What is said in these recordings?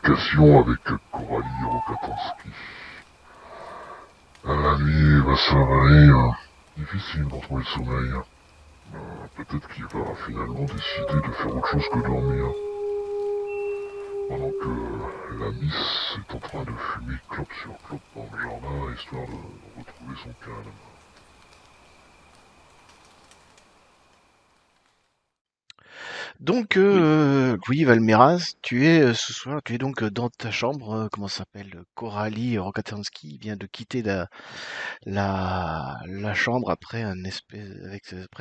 embarcation avec Coralie Rokatansky. La nuit va s'avérer difficile d'en trouver le sommeil. Peut-être qu'il va finalement décider de faire autre chose que dormir. Pendant que la miss est en train de fumer clope sur clope dans le jardin, histoire de retrouver son calme. Donc, Oui. Louis Valméraz, ce soir, tu es donc dans ta chambre, comment ça s'appelle? Coralie Rokatansky vient de quitter la chambre après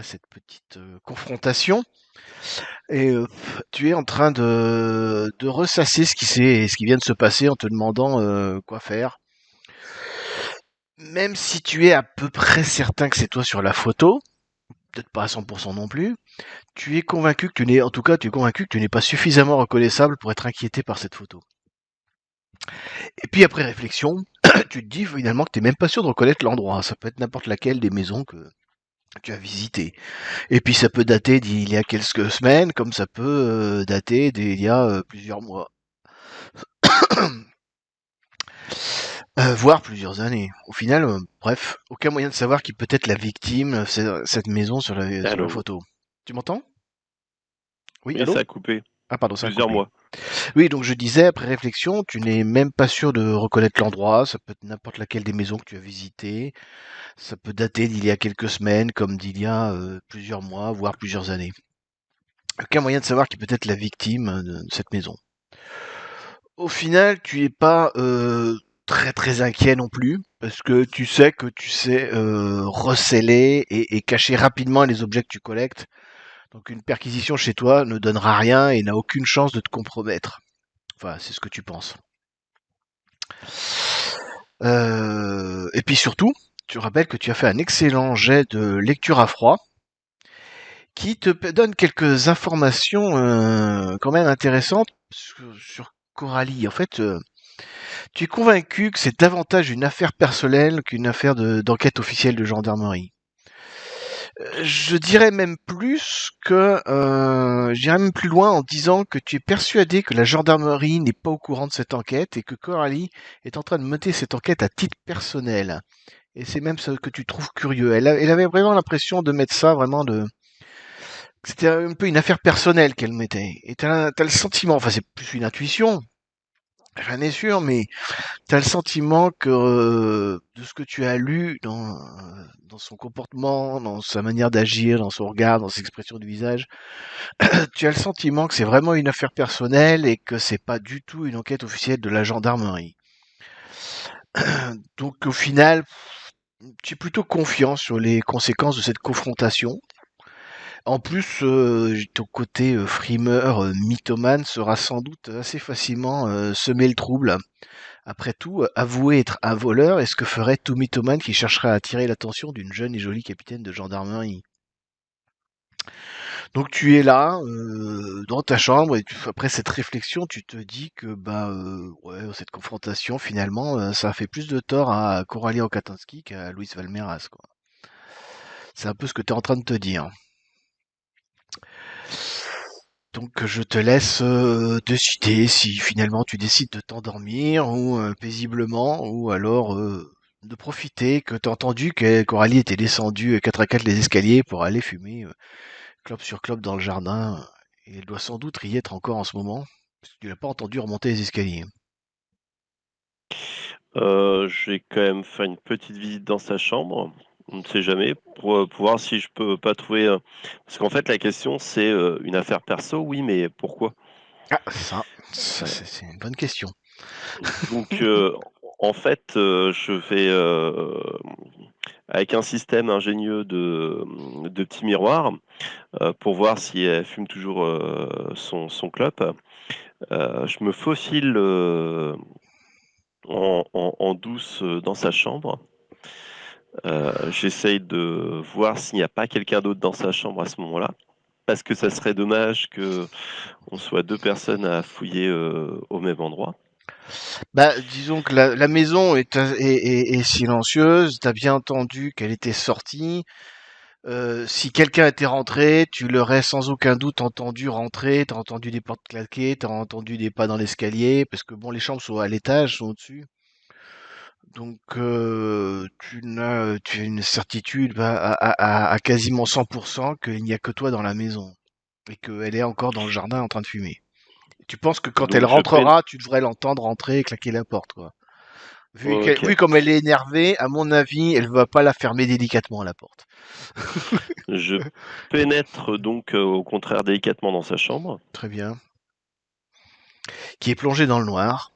cette petite confrontation. Et tu es en train de ressasser ce qui vient de se passer en te demandant quoi faire. Même si tu es à peu près certain que c'est toi sur la photo, peut-être pas à 100% non plus, tu es convaincu que tu n'es pas suffisamment reconnaissable pour être inquiété par cette photo. Et puis après réflexion, tu te dis finalement que tu n'es même pas sûr de reconnaître l'endroit. Ça peut être n'importe laquelle des maisons que tu as visitées. Et puis ça peut dater d'il y a quelques semaines, comme ça peut dater d'il y a plusieurs mois. Voire plusieurs années. Au final, bref, aucun moyen de savoir qui peut être la victime, cette maison sur la Allô? photo. Tu m'entends? Oui, Oui, ça allô? a coupé. Ah pardon, ça a Plusieurs coupé. mois. Oui, donc je disais, après réflexion, tu n'es même pas sûr de reconnaître l'endroit, ça peut être n'importe laquelle des maisons que tu as visitées, ça peut dater d'il y a quelques semaines, comme d'il y a plusieurs mois, voire plusieurs années. Aucun moyen de savoir qui peut être la victime de cette maison. Au final, tu es pas très très inquiet non plus, parce que tu sais receller et cacher rapidement les objets que tu collectes. Donc une perquisition chez toi ne donnera rien et n'a aucune chance de te compromettre. Enfin, c'est ce que tu penses. Et puis surtout, tu rappelles que tu as fait un excellent jet de lecture à froid qui donne quelques informations quand même intéressantes sur Coralie. En fait, tu es convaincu que c'est davantage une affaire personnelle qu'une affaire d'enquête officielle de gendarmerie. Je dirais même j'irais même plus loin en disant que tu es persuadé que la gendarmerie n'est pas au courant de cette enquête et que Coralie est en train de mener cette enquête à titre personnel. Et c'est même ce que tu trouves curieux. Elle avait vraiment l'impression de mettre ça vraiment c'était un peu une affaire personnelle qu'elle mettait. Et t'as le sentiment, enfin c'est plus une intuition, rien n'est sûr, mais t'as le sentiment que de ce que tu as lu dans son comportement, dans sa manière d'agir, dans son regard, dans ses expressions du visage, tu as le sentiment que c'est vraiment une affaire personnelle et que c'est pas du tout une enquête officielle de la gendarmerie. Donc au final, tu es plutôt confiant sur les conséquences de cette confrontation. En plus, ton côté frimeur, mythomane sera sans doute assez facilement semer le trouble. Après tout, avouer être un voleur est ce que ferait tout mythomane qui chercherait à attirer l'attention d'une jeune et jolie capitaine de gendarmerie. Donc tu es là, dans ta chambre, et après cette réflexion, tu te dis que ouais, cette confrontation, finalement, ça a fait plus de tort à Coralie Okatinski qu'à Luis Valmeras, quoi. C'est un peu ce que tu es en train de te dire. Donc je te laisse décider si finalement tu décides de t'endormir ou paisiblement ou alors de profiter que t'as entendu que Coralie était descendue 4 à 4 les escaliers pour aller fumer clope sur clope dans le jardin et elle doit sans doute y être encore en ce moment parce que tu l'as pas entendu remonter les escaliers. Je vais quand même faire une petite visite dans sa chambre, on ne sait jamais, pour voir si je peux pas trouver, parce qu'en fait la question c'est, une affaire perso, oui, mais pourquoi? Ah ça Heu, c'est une bonne question. donc en fait, je vais, avec un système ingénieux de petits miroirs, pour voir si elle fume toujours, son clope, je me faufile, en douce, dans sa chambre. J'essaye de voir s'il n'y a pas quelqu'un d'autre dans sa chambre à ce moment-là, parce que ça serait dommage qu'on soit 2 personnes à fouiller, au même endroit. Bah, disons que la maison est silencieuse, t'as bien entendu qu'elle était sortie. Si quelqu'un était rentré, tu l'aurais sans aucun doute entendu rentrer, t'as entendu des portes claquer, t'as entendu des pas dans l'escalier, parce que bon, les chambres sont à l'étage, sont au-dessus. Donc tu as une certitude à quasiment 100% qu'il n'y a que toi dans la maison et qu'elle est encore dans le jardin en train de fumer. Et tu penses que quand elle Donc je peine. rentrera, tu devrais l'entendre rentrer et claquer la porte, quoi. Vu Ok. comme elle est énervée, à mon avis, elle va pas la fermer délicatement la porte. Je pénètre donc au contraire délicatement dans sa chambre. Très bien. Qui est plongée dans le noir.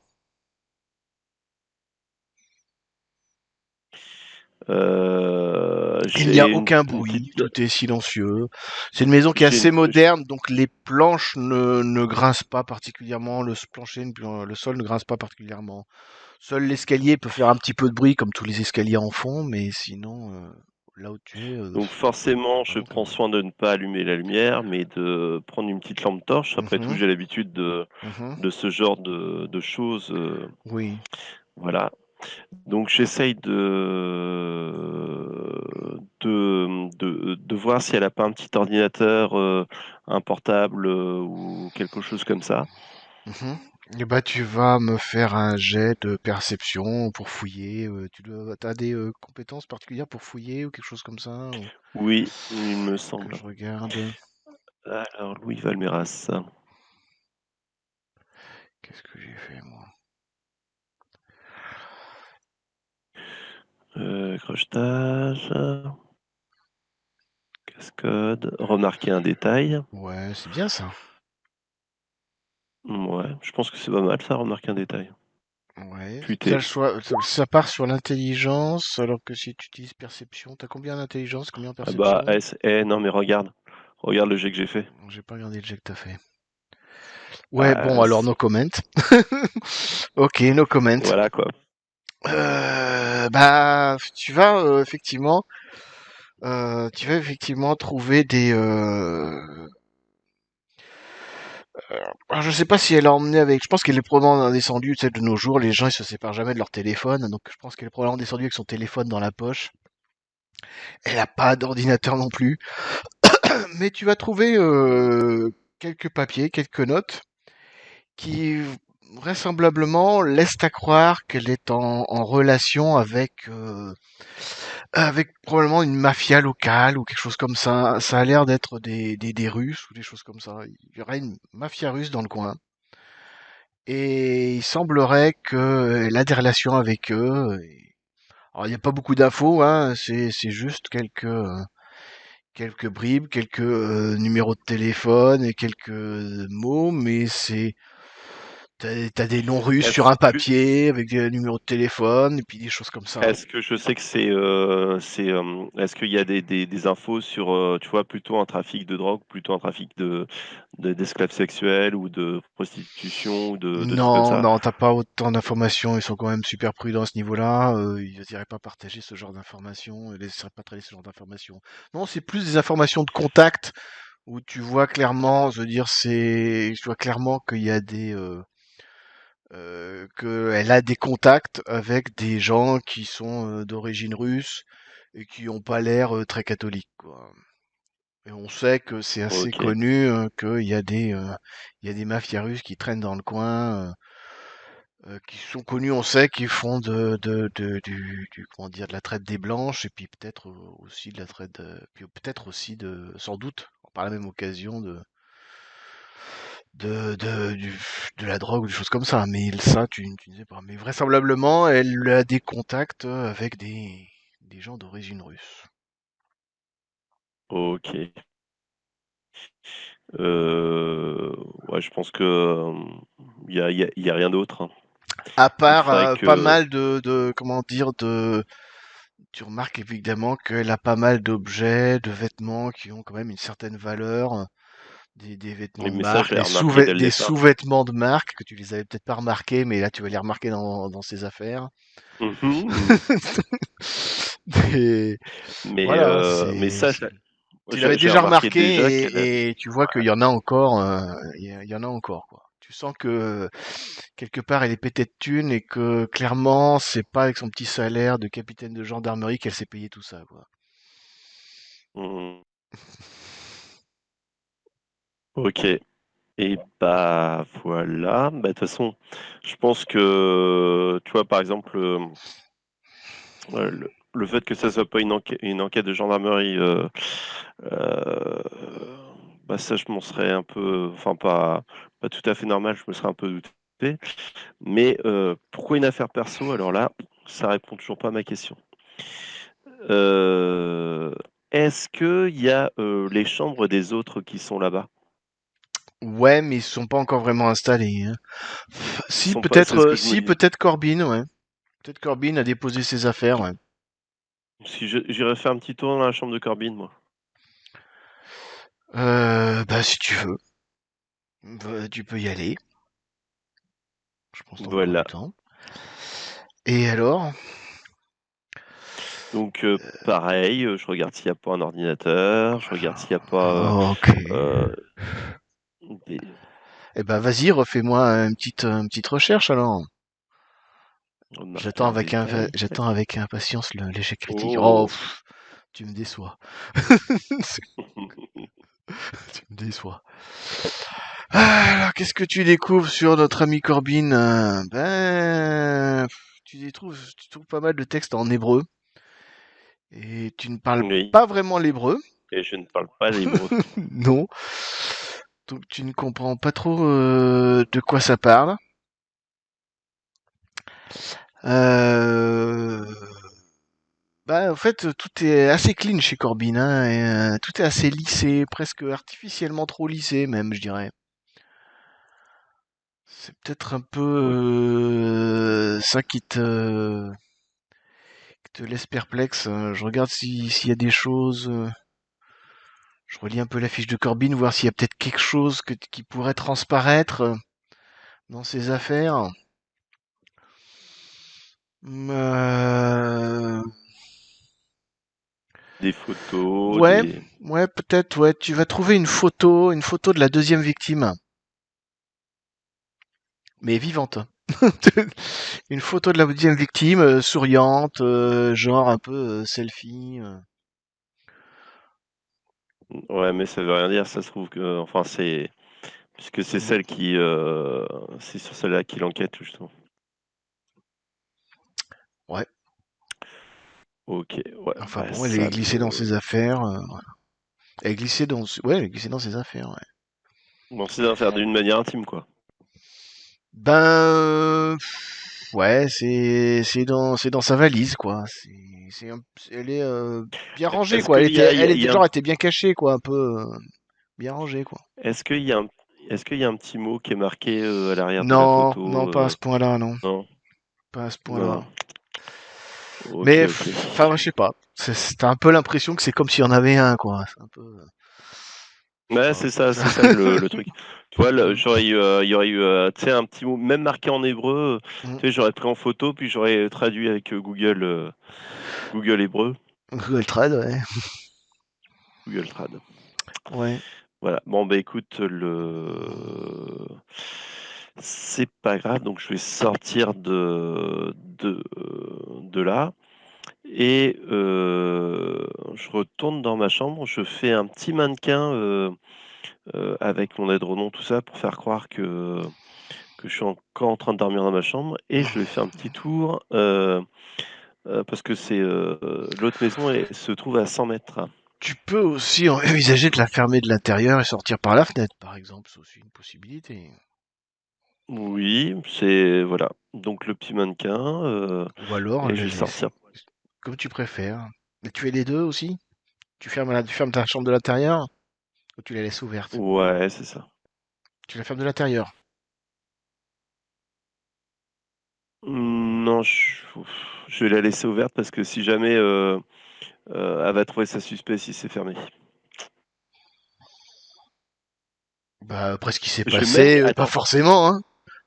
Il n'y a J'ai aucun une bruit, petite. tout est silencieux. C'est une maison qui est J'ai assez une. moderne, donc les planches ne grincent pas particulièrement, le plancher, le sol ne grince pas particulièrement. Seul l'escalier peut faire un petit peu de bruit, comme tous les escaliers en font, mais sinon, là où tu es, Donc forcément, je vraiment très prends moderne. soin de ne pas allumer la lumière, mais de prendre une petite lampe torche. Après tout, Mhm, j'ai l'habitude mhm. de ce genre de choses. Oui. Voilà. Donc j'essaye de voir si elle a pas un petit ordinateur, un portable, ou quelque chose comme ça. Mhm. Et bah, tu vas me faire un jet de perception pour fouiller. T'as des compétences particulières pour fouiller ou quelque chose comme ça ou Oui, il me que semble. je regarde. Alors Louis Valmeras, Qu'est-ce que j'ai fait moi? crochetage, cascade, remarquer un détail. Ouais, c'est bien ça. Ouais, je pense que c'est pas mal ça, remarquer un détail. Ouais. T'as le Futé. choix. Ça part sur l'intelligence, alors que si tu utilises perception, t'as combien d'intelligence, combien en Ah bah perception? S, non mais regarde. Regarde le jet que j'ai fait. J'ai pas regardé le jet que t'as fait. Ouais, bon, Bah, alors no comment. Ok, no comment. voilà quoi. Bah, tu vas effectivement trouver des. Alors, je sais pas si elle a emmené avec. Je pense qu'elle est probablement descendue. Tu sais, de nos jours, les gens ils se séparent jamais de leur téléphone, donc je pense qu'elle est probablement descendue avec son téléphone dans la poche. Elle a pas d'ordinateur non plus, mais tu vas trouver quelques papiers, quelques notes qui vraisemblablement laissent à croire qu'elle est en relation avec probablement une mafia locale ou quelque chose comme ça. Ça a l'air d'être des Russes ou des choses comme ça. Il y aurait une mafia russe dans le coin. Et il semblerait qu'elle a des relations avec eux. Alors, il n'y a pas beaucoup d'infos, hein. C'est juste quelques bribes, quelques numéros de téléphone et quelques mots, mais t'as des noms russes sur Est-ce un que papier avec des numéros de téléphone et puis des choses comme ça. est-ce que je sais que est-ce qu'il y a des infos sur, tu vois, plutôt un trafic de drogue, plutôt un trafic d'esclaves sexuels ou de prostitution ou de trucs comme Non, ça? non, t'as pas autant d'informations. Ils sont quand même super prudents à ce niveau-là. Ils n'iraient pas partager ce genre d'informations. Ils laisseraient pas traiter ce genre d'informations. Non, c'est plus des informations de contact où tu vois clairement, je veux dire, tu vois clairement qu'il y a qu'elle a des contacts avec des gens qui sont d'origine russe et qui ont pas l'air très catholiques, quoi. Et on sait que c'est assez OK. connu qu'il y a des mafias russes qui traînent dans le coin, qui sont connus, on sait qu'ils font comment dire, de la traite des blanches et puis peut-être aussi de la traite, puis peut-être aussi sans doute, par la même occasion de, de, du- de la drogue ou des choses comme ça. Mais ça, tu ne sais pas. Mais vraisemblablement, elle a des contacts avec des gens d'origine russe. OK. Heu, ouais, je pense que, il y a rien d'autre, hein. À Il part faudrait pas que mal comment dire, tu remarques évidemment qu'elle a pas mal d'objets, de vêtements qui ont quand même une certaine valeur, des vêtements de mais ça, je marque, l'ai remarqué dès le des départ. sous-vêtements de marque que tu les avais peut-être pas remarqués, mais là tu vas les remarquer dans ses affaires. Mmh mh. Et Mais voilà, ça, tu l'avais j'ai déjà remarqué déjà remarqué qu'elle avait. et tu vois qu'il y en a encore, il y en a encore, quoi. Tu sens que quelque part elle est pétée de thunes et que clairement c'est pas avec son petit salaire de capitaine de gendarmerie qu'elle s'est payée tout ça, quoi. Hmm. Ok. Et bah voilà. Bah, de toute façon, je pense que, tu vois, par exemple, le fait que ça soit pas une enquête de gendarmerie, euh, bah ça, je m'en serais un peu, enfin pas tout à fait normal, je me serais un peu douté. Mais pourquoi une affaire perso? Alors là, ça répond toujours pas à ma question. Euh, Est-ce que il y a les chambres des autres qui sont là-bas? Ouais, mais ils sont pas encore vraiment installés, hein. Ils Si, sont pas, c'est ce peut-être, que je me si, dis. peut-être Corbin, ouais. Peut-être Corbin a déposé ses affaires, ouais. Si j'irais faire un petit tour dans la chambre de Corbin, moi. Bah, si tu veux, bah, tu peux y aller. Je pense que t'as encore du Voilà. temps. Et alors? Donc pareil, je regarde s'il n'y a pas un ordinateur, je regarde s'il n'y a pas Ok. euh, des... Eh ben, vas-y, refais-moi une petite recherche alors. marqueur détail. Tac. J'attends avec impatience l'échec critique. Oh, Oh. tu me déçois. Tu me déçois. Alors, qu'est-ce que tu découvres sur notre ami Corbin? Ben, tu trouves pas mal de textes en hébreu. Et tu ne parles Oui, pas vraiment l'hébreu. et je ne parle pas l'hébreu. Non. Donc, tu ne comprends pas trop de quoi ça parle. Euh, Bah, en fait, tout est assez clean chez Corbin, hein, et, tout est assez lissé, presque artificiellement trop lissé, même, je dirais. C'est peut-être un peu Oui. ça qui te laisse perplexe. Je regarde s'il y a des choses. Je relis un peu la fiche de Corbin, voir s'il y a peut-être quelque chose qui pourrait transparaître dans ses affaires. Euh, Des photos, Ouais, des... ouais, peut-être, ouais. Tu vas trouver une photo de la deuxième victime, mais vivante. Une photo de la deuxième victime, souriante, genre un peu selfie. Ouais, mais ça veut rien dire, ça se trouve que... Enfin, c'est... Puisque c'est Mm. celle qui... C'est sur celle-là qu'il enquête, justement. Ouais. Ok, ouais, Enfin bah bon, elle est ça glissée dans me... ses affaires. Voilà. Elle est glissée dans, ouais, elle est glissée dans ses affaires. Ouais. Bon, c'est d'en faire d'une manière intime, quoi. Ben, ouais, c'est dans sa valise quoi. Elle est bien rangée Est-ce quoi. qu'il y a, Elle il y était a un... genre, elle était bien cachée quoi, un peu bien rangée quoi. Est-ce qu'il y a un... Est-ce qu'il y a un petit mot qui est marqué à l'arrière de la Non, non, photo pas à ce point-là, non, Non, pas à ce non, point-là. non. Ok, Mais, ok. enfin, je sais pas. T'as un peu l'impression que c'est comme s'il y en avait un, quoi. C'est un peu, je sais Ouais, pas. c'est ça le truc. Tu vois, Mm, j'aurais eu, il y aurait eu, tu sais, un petit mot, même marqué en hébreu. mm. Tu sais, j'aurais pris en photo, puis j'aurais traduit avec Google Hébreu, Google Trad, ouais. Google Trad. Ouais. Voilà. Bon, bah écoute, c'est pas grave. Donc, je vais sortir de là. Et je retourne dans ma chambre, je fais un petit mannequin avec mon aileron, tout ça, pour faire croire que je suis encore en train de dormir dans ma chambre. Et je vais faire un petit tour parce que c'est l'autre maison se trouve à 100 mètres. Tu peux aussi envisager de la fermer de l'intérieur et sortir par la fenêtre, par exemple. C'est aussi une possibilité. Oui, c'est voilà. Donc le petit mannequin Ou alors, et je vais sortir. comme tu préfères. Mais tu fais les deux aussi? Tu fermes ta chambre de l'intérieur ou tu la laisses ouverte? Ouais, c'est ça. Tu la fermes de l'intérieur. Non, je vais la laisser ouverte parce que si jamais elle va trouver ça suspect si c'est fermé. Bah, après ce qui s'est Je vais même, passé, pas attends, forcément, hein.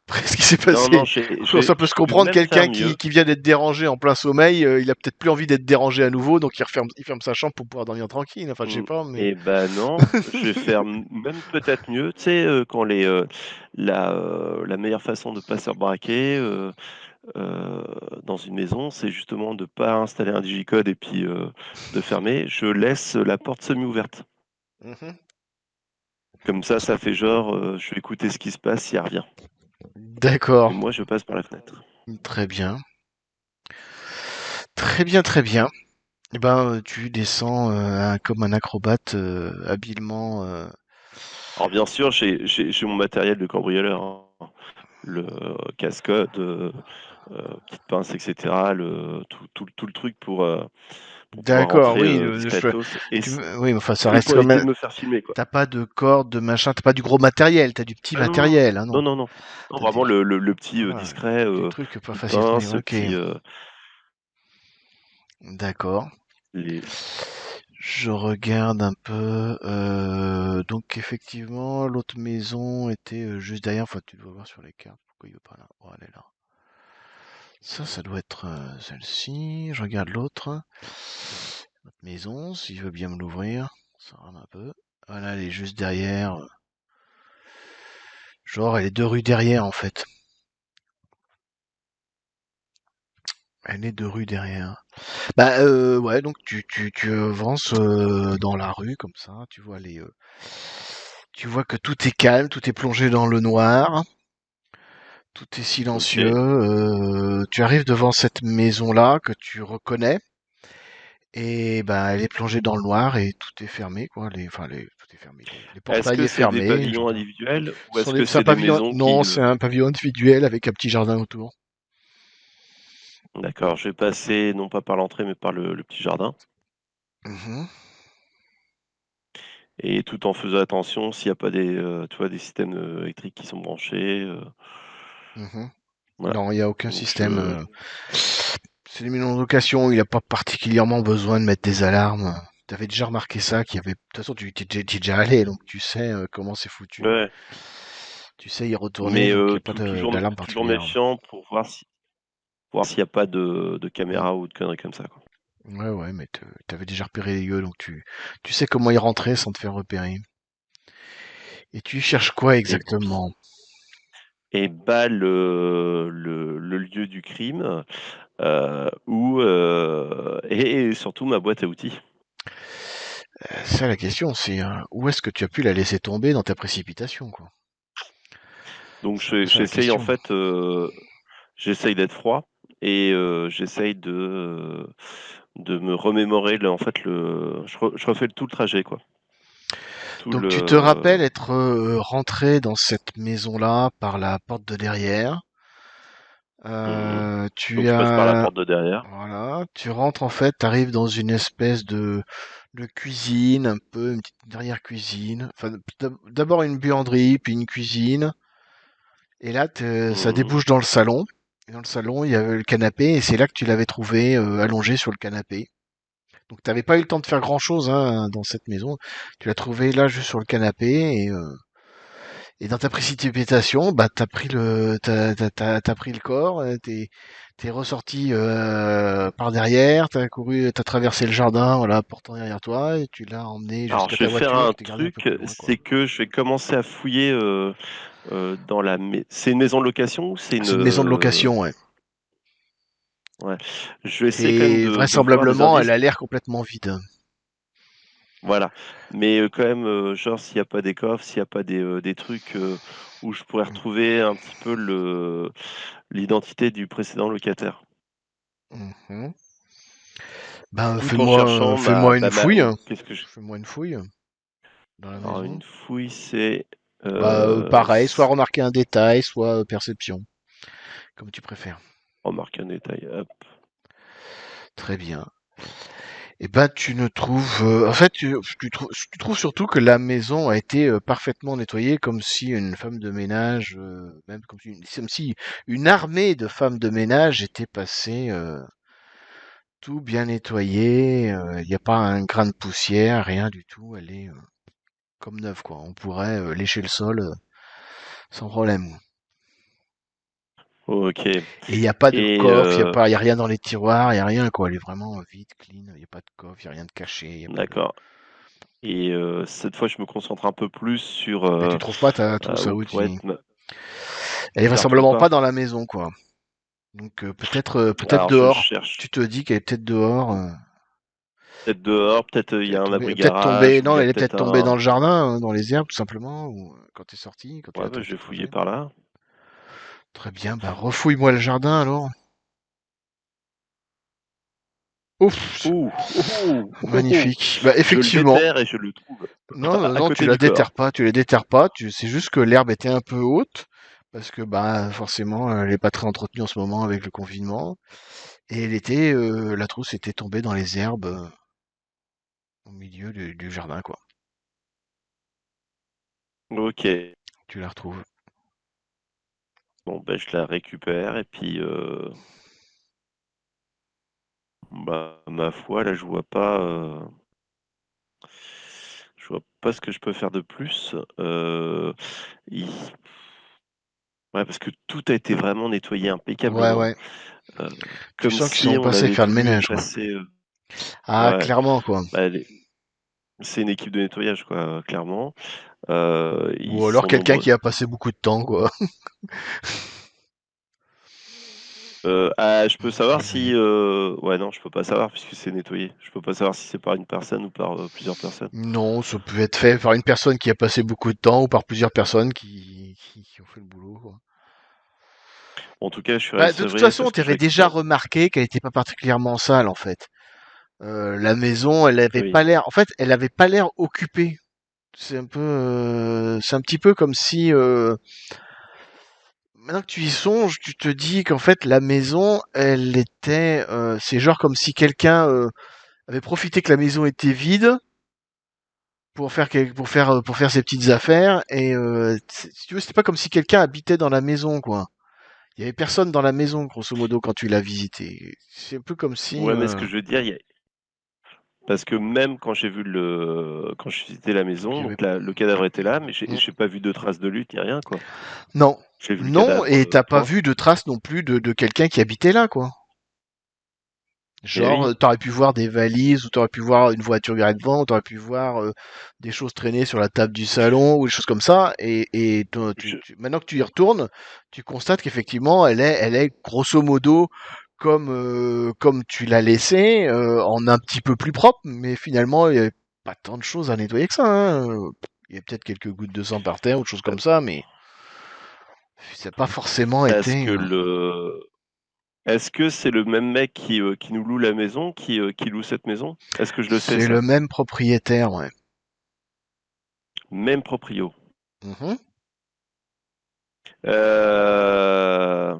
après ce qui s'est Non, non, passé. Ça peut se je vais comprendre, même faire quelqu'un mieux. qui vient d'être dérangé en plein sommeil, il a peut-être plus envie d'être dérangé à nouveau, donc il ferme sa chambre pour pouvoir dormir tranquille. Enfin, je sais pas, mais Et ben non, je vais faire même peut-être mieux. Tu sais, quand la meilleure façon de ne pas se faire braquer dans une maison, c'est justement de ne pas installer un digicode et puis de fermer. Je laisse la porte semi-ouverte. Mhm. Comme ça fait genre, je vais écouter ce qui se passe si elle revient. D'accord, Et moi, je passe par la fenêtre. très bien, très bien, très bien. Eh ben, tu descends comme un acrobate habilement. Alors bien sûr, j'ai mon matériel de cambrioleur, hein. Le cascode, petite pince, etc. Tout le truc pour pouvoir D'accord, rentrer oui, discretos oui, mais enfin, ça et reste pour quand éviter même. de me faire filmer, quoi. T'as pas de corde, de machin, t'as pas du gros matériel, t'as du petit Ah non, non, non, matériel, hein, non, non. non, non, non, T'as des, vraiment le petit voilà, discret, des trucs pas petite faciles à tenir. pince, Ok, petit d'accord. les. Je regarde un peu. Donc effectivement, l'autre maison était juste derrière. Enfin, tu dois voir sur les cartes. Pourquoi il veut pas là? Oh, elle est là. Ça doit être celle-ci. Je regarde l'autre. L'autre maison, s'il veut bien me l'ouvrir. Ça rame un peu. Voilà, elle est juste derrière. Genre, elle est 2 rues derrière en fait. Elle est 2 rues derrière. Bah ouais, donc tu avances dans la rue comme ça. Tu vois que tout est calme, tout est plongé dans le noir. Tout est silencieux. Ok. Tu arrives devant cette maison-là que tu reconnais et bah elle est plongée dans le noir et tout est fermé quoi. Tout est fermé. Les Est-ce portails que est c'est des fermé. Le pavillons jardin. individuels ou est-ce que C'est un c'est des pavillon. maisons Non, qui c'est un pavillon individuel avec un petit jardin autour. d'accord, je vais passer non pas par l'entrée mais par le petit jardin Mhm, et tout en faisant attention s'il y a pas des, tu vois, des systèmes, électriques qui sont branchés, mhm. voilà. Non, il n'y a aucun Donc système. C'est des maisons de location. Il n'y a pas particulièrement besoin de mettre des alarmes. Tu avais déjà remarqué ça, qu'il y avait. De toute façon, t'y es déjà allé, donc tu sais comment c'est foutu. ouais, Tu sais y retourner, mais donc il n'y a pas d'alarme toujours particulière. méfiant pour voir s'il y a pas de Mm. caméra ou de conneries comme ça, quoi. Ouais, ouais, mais t'avais déjà repéré les lieux, donc tu sais comment y rentrer sans te faire repérer. Et tu cherches quoi Et exactement? bah, le lieu du crime, et surtout ma boîte à outils. Ça, la question, c'est où est-ce que tu as pu la laisser tomber dans ta précipitation, quoi. Donc C'est un peu ça la j'essaye en question. fait, j'essaye d'être froid et j'essaye de me remémorer le en fait le je refais tout le trajet, quoi. Tout Donc tu te le rappelles être rentré dans cette maison-là par la porte de derrière. mmh Tu Donc je passe par la as porte de derrière. Voilà, tu rentres en fait, t'arrives dans une espèce de cuisine, un peu une petite derrière cuisine. Enfin, d'abord une buanderie, puis une cuisine. Et là, ça Mmh débouche dans le salon. Et dans le salon, il y avait le canapé, et c'est là que tu l'avais trouvé allongé sur le canapé. Donc, t'avais pas eu le temps de faire grand-chose hein, dans cette maison. Tu l'as trouvé là, juste sur le canapé, et dans ta précipitation, bah, t'as pris le corps, t'es ressorti par derrière, t'as couru, t'as traversé le jardin, voilà, portant derrière toi, et tu l'as emmené Alors jusqu'à je ta vais faire voiture, un que t'es garé un peu truc, plus loin, quoi. c'est que je vais commencer à fouiller, dans la mais c'est une maison de location ou c'est une, C'est une maison de location, ouais. ouais. Je vais essayer quand même Et de voir des vraisemblablement, elle indices. a l'air complètement vide. Voilà, mais quand même, genre s'il y a pas des coffres, s'il y a pas des trucs, où je pourrais retrouver un petit peu le l'identité du précédent locataire. Mhm. Ben, Tout en cherchant fais-moi une ma fouille. qu'est-ce que je Fais-moi une fouille dans la alors maison. une fouille, c'est, Bah, pareil, soit s remarquer un détail, soit perception, comme tu préfères. remarque un détail, hop. Très bien. Et ben, tu ne trouves, en fait, tu trouves surtout que la maison a été parfaitement nettoyée, comme si une femme de ménage, même comme si une armée de femmes de ménage était passée, tout bien nettoyé. Il n'y a pas un grain de poussière, rien du tout. Elle est comme neuve, quoi. On pourrait lécher le sol sans problème. Ok. Et il n'y a pas de Et coffre, il y a rien dans les tiroirs, il y a rien quoi. Elle est vraiment vide, clean. Il n'y a pas de coffre, il n'y a rien de caché, il y a pas de. d'accord. Et cette fois, je me concentre un peu plus sur Mais tu trouves pas ta trousse à où pourrait outils. être Elle est je la retrouve vraisemblablement pas. pas dans la maison quoi. Donc peut-être Alors je dehors. cherche. Tu te dis qu'elle est peut-être dehors. Peut-être dehors, peut-être il y a un Elle est peut-être tombée. abri-garage, ou il Non, y a elle est peut-être peut-être tombée dans un. le jardin, dans les herbes tout simplement, ou quand t'es sorti, quand tu Ouais, l'as bah, je vais fouiller trouvé. par là. Très bien, bah refouille-moi le jardin alors. Ouf, Ouh, ouh, ouh, ouh. magnifique. Bah Je le effectivement. déterre et je le trouve Non, non, à non, tu côté la du déterres corps. pas, tu les déterres pas. C'est juste que l'herbe était un peu haute parce que bah forcément elle est pas très entretenue en ce moment avec le confinement. Et la trousse était tombée dans les herbes au milieu du jardin quoi. Ok. Tu la retrouves. Bon, ben, je la récupère et puis, bah, ma foi, là, je vois pas ce que je peux faire de plus. Il- Ouais, parce que tout a été vraiment nettoyé Ouais, impeccablement, ouais. euh, Tu comme sens qu'ils sont si on repassés avait faire le voulu ménage quoi. effacer. Ah, Ouais, clairement quoi. bah, c'est une équipe de nettoyage, quoi, clairement. Ils Ou alors sont quelqu'un nombreux. qui a passé beaucoup de temps quoi. Je peux savoir si, ouais, non, je peux pas savoir puisque c'est nettoyé. Je peux pas savoir si c'est par une personne ou par plusieurs personnes. Non, ça peut être fait par une personne qui a passé beaucoup de temps ou par plusieurs personnes qui ont fait le boulot, quoi. En tout cas, je suis Bah, de toute rassuré façon, parce tu que je aurais déjà récupère. remarqué qu'elle n'était pas particulièrement sale, en fait. La maison, elle avait Oui, pas l'air, en fait, elle avait pas l'air occupée. C'est un petit peu comme si, maintenant que tu y songes, tu te dis qu'en fait, la maison, c'est genre comme si quelqu'un avait profité que la maison était vide pour faire ses petites affaires et si tu veux c'était pas comme si quelqu'un habitait dans la maison quoi. Il y avait personne dans la maison grosso modo quand tu l'as visité. C'est un peu comme si ouais, mais ce que je veux dire, parce que même quand quand j'ai visité la il maison, y avait donc le cadavre était là, mais Mm. j'ai pas vu de traces de lutte ni rien, quoi. Non, J'ai vu le non cadavre, et t'as pas point. vu de traces non plus de quelqu'un qui habitait là quoi. Et Genre, oui, t'aurais pu voir des valises, ou t'aurais pu voir une voiture garée devant, ou t'aurais pu voir des choses traîner sur la table du salon, ou des choses comme ça. Et je, maintenant que tu y retournes, tu constates qu'effectivement, elle est grosso modo comme tu l'as laissée, en un petit peu plus propre, mais finalement, il y avait pas tant de choses à nettoyer que ça. Hein. Il y a peut-être quelques gouttes de sang par terre, ou des choses comme ça, mais ça n'a pas forcément parce été. que est-ce que c'est le même mec qui nous loue la maison, qui loue cette maison? Est-ce que je le sais, C'est ça? le même propriétaire, ouais. Même proprio. Mhm. Euh...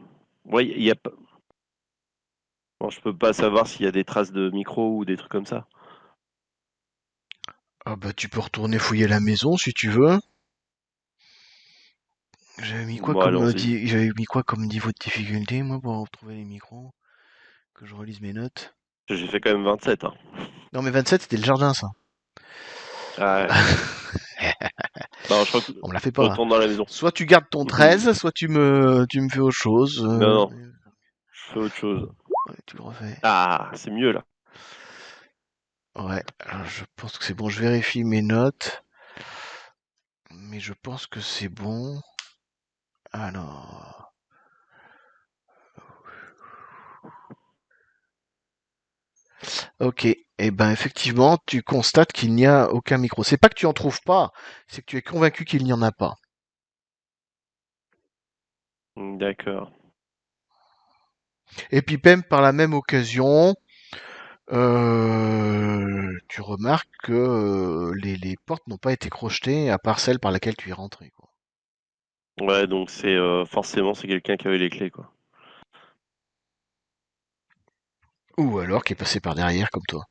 Ouais, il y a pas. Bon, je peux pas savoir s'il y a des traces de micro ou des trucs comme ça. Ah bah tu peux retourner fouiller la maison si tu veux. Bon, allons-y. J'avais mis quoi comme niveau de difficulté moi pour retrouver les micros? Que je relise mes notes. J'ai fait quand même 27, hein. Non mais 27 c'était le jardin ça. Ah ouais. Non, je On me la fait je pas. retourne dans la maison. Soit tu gardes ton 13, soit tu me fais autre chose. Non, non, je fais autre chose. Ouais, tu le refais. Ah, c'est mieux là. Ouais, alors je pense que c'est bon. Je vérifie mes notes, mais je pense que c'est bon. Alors, ok. Eh ben effectivement, tu constates qu'il n'y a aucun micro. C'est pas que tu en trouves pas, c'est que tu es convaincu qu'il n'y en a pas. D'accord. Et puis même par la même occasion, tu remarques que les portes n'ont pas été crochetées à part celle par laquelle tu es rentré, quoi. Ouais, donc forcément c'est quelqu'un qui avait les clés, quoi. Ou alors qui est passé par derrière comme toi.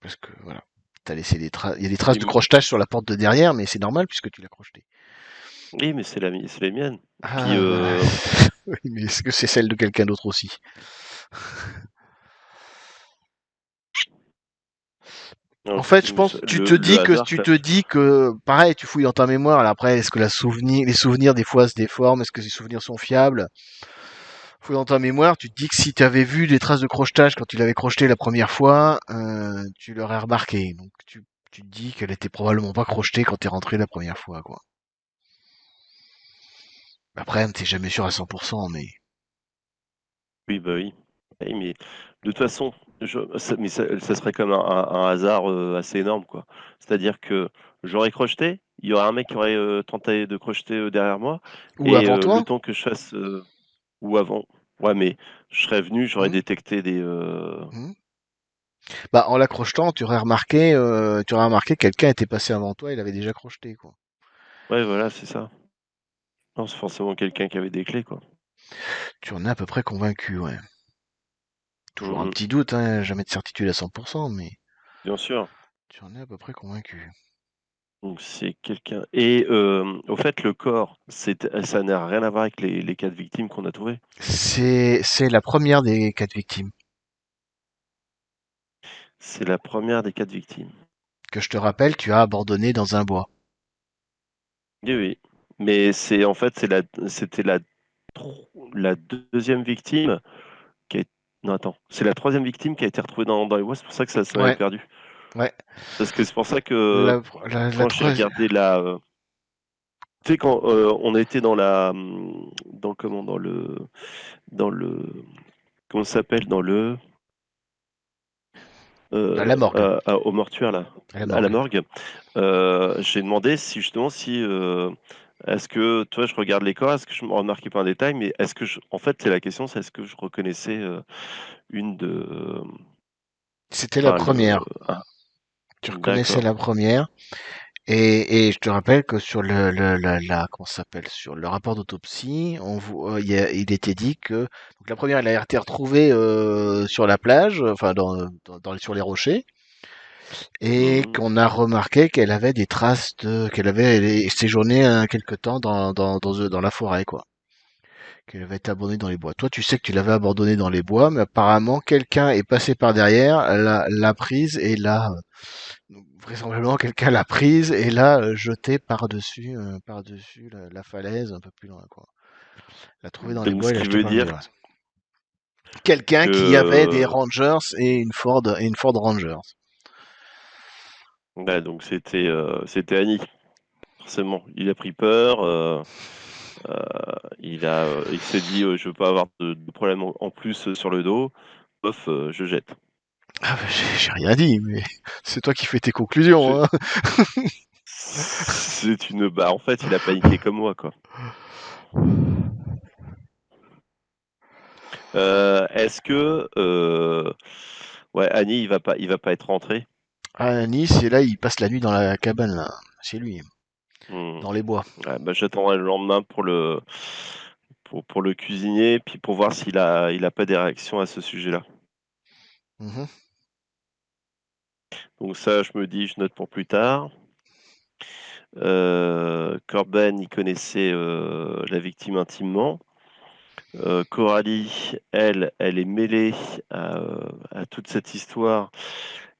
Parce que voilà, t'as laissé des traces. Il y a des traces Oui, de crochetage sur la porte de derrière, mais c'est normal puisque tu l'as crocheté. oui, mais c'est les miennes. Puis Ah, oui, mais est-ce que c'est celle de quelqu'un d'autre aussi? En fait, je pense, hasard, tu te dis que, pareil, tu fouilles dans ta mémoire. Alors après, est-ce que les souvenirs des fois se déforment? Est-ce que ces souvenirs sont fiables? Fouille dans ta mémoire. Tu te dis que si tu avais vu des traces de crochetage quand tu l'avais crocheté la première fois, tu l'aurais remarqué. Donc tu te dis qu'elle était probablement pas crochetée quand t'es rentré la première fois, quoi. Après, t'es jamais sûr à 100%, mais oui, bah oui. Oui, mais de toute façon, ça serait comme un hasard assez énorme, quoi. C'est-à-dire que j'aurais crocheté, il y aurait un mec qui aurait tenté de crocheter derrière moi, ou et avant le toi. temps que je fasse, ou avant, ouais, mais je serais venu, j'aurais Hmm, détecté des. hmm. Bah, en la crochetant, tu aurais remarqué que quelqu'un était passé avant toi, il avait déjà crocheté, quoi. Ouais, voilà, c'est ça. Non, c'est forcément quelqu'un qui avait des clés, quoi. Tu en es à peu près convaincu, ouais. Toujours un Mm, mm. petit doute, hein, jamais de certitude à 100%, mais Bien sûr. tu en es à peu près convaincu. Donc c'est quelqu'un. Et au fait, le corps, ça n'a rien à voir avec les quatre victimes qu'on a trouvées. C'est la première des 4 victimes. C'est la première des quatre victimes. Que je te rappelle, tu as abandonné dans un bois. Oui, oui. Mais en fait, c'était la deuxième victime qui a, non, attends, c'est la troisième victime qui a été retrouvée dans les bois. C'est pour ça que ça m'avait Ouais, perdu. ouais. Parce que c'est pour ça que La quand j'ai troisième. regardé tu sais, quand on était dans comment, dans le, comment ça s'appelle, À la morgue. au mortuaire là, À la à la morgue. morgue, j'ai demandé si justement si est-ce que toi je regarde les corps, est-ce que je me remarquais pas un détail, mais est-ce que en fait c'est la question, c'est est-ce que je reconnaissais une de, C'était la enfin le, première. ah, Tu reconnaissais d'accord. la première. Et je te rappelle que sur comment ça s'appelle, sur le rapport d'autopsie, il était dit que donc la première, elle a été retrouvée sur la plage, enfin sur les rochers, et Mhm. qu'on a remarqué qu'elle avait des traces qu'elle avait séjourné quelque temps dans la forêt, quoi. Qu'elle avait été abandonnée dans les bois. Toi, tu sais que tu l'avais abandonnée dans les bois, mais apparemment, quelqu'un est passé par derrière, l'a prise et donc, vraisemblablement, quelqu'un l'a prise et l'a jetée par-dessus la falaise, un peu plus loin, quoi. L'a trouvée dans les Donc bois ce et l'a qui jetée veut par les dire bois. Quelqu'un qui avait des que Rangers et une Ford Ranger. ouais, donc c'était Annie, forcément. Il a pris peur. Il s'est dit je veux pas avoir de problème en plus sur le dos. Bof, je jette. Ah, bah, j'ai rien dit, mais c'est toi qui fais tes Je- conclusions, hein. Bah, en fait, il a paniqué comme moi, quoi. Est-ce que ouais, Annie, il va pas être rentré. À Nice, et là, il passe la nuit dans la cabane, là, chez lui, Hmm. dans les bois. Ouais, bah, j'attendrai le lendemain pour le cuisiner, puis pour voir s'il a pas des réactions à ce sujet-là. Mhm. Donc ça, je me dis, je note pour plus tard. Corben, il connaissait la victime intimement. Coralie, elle est mêlée à toute cette histoire,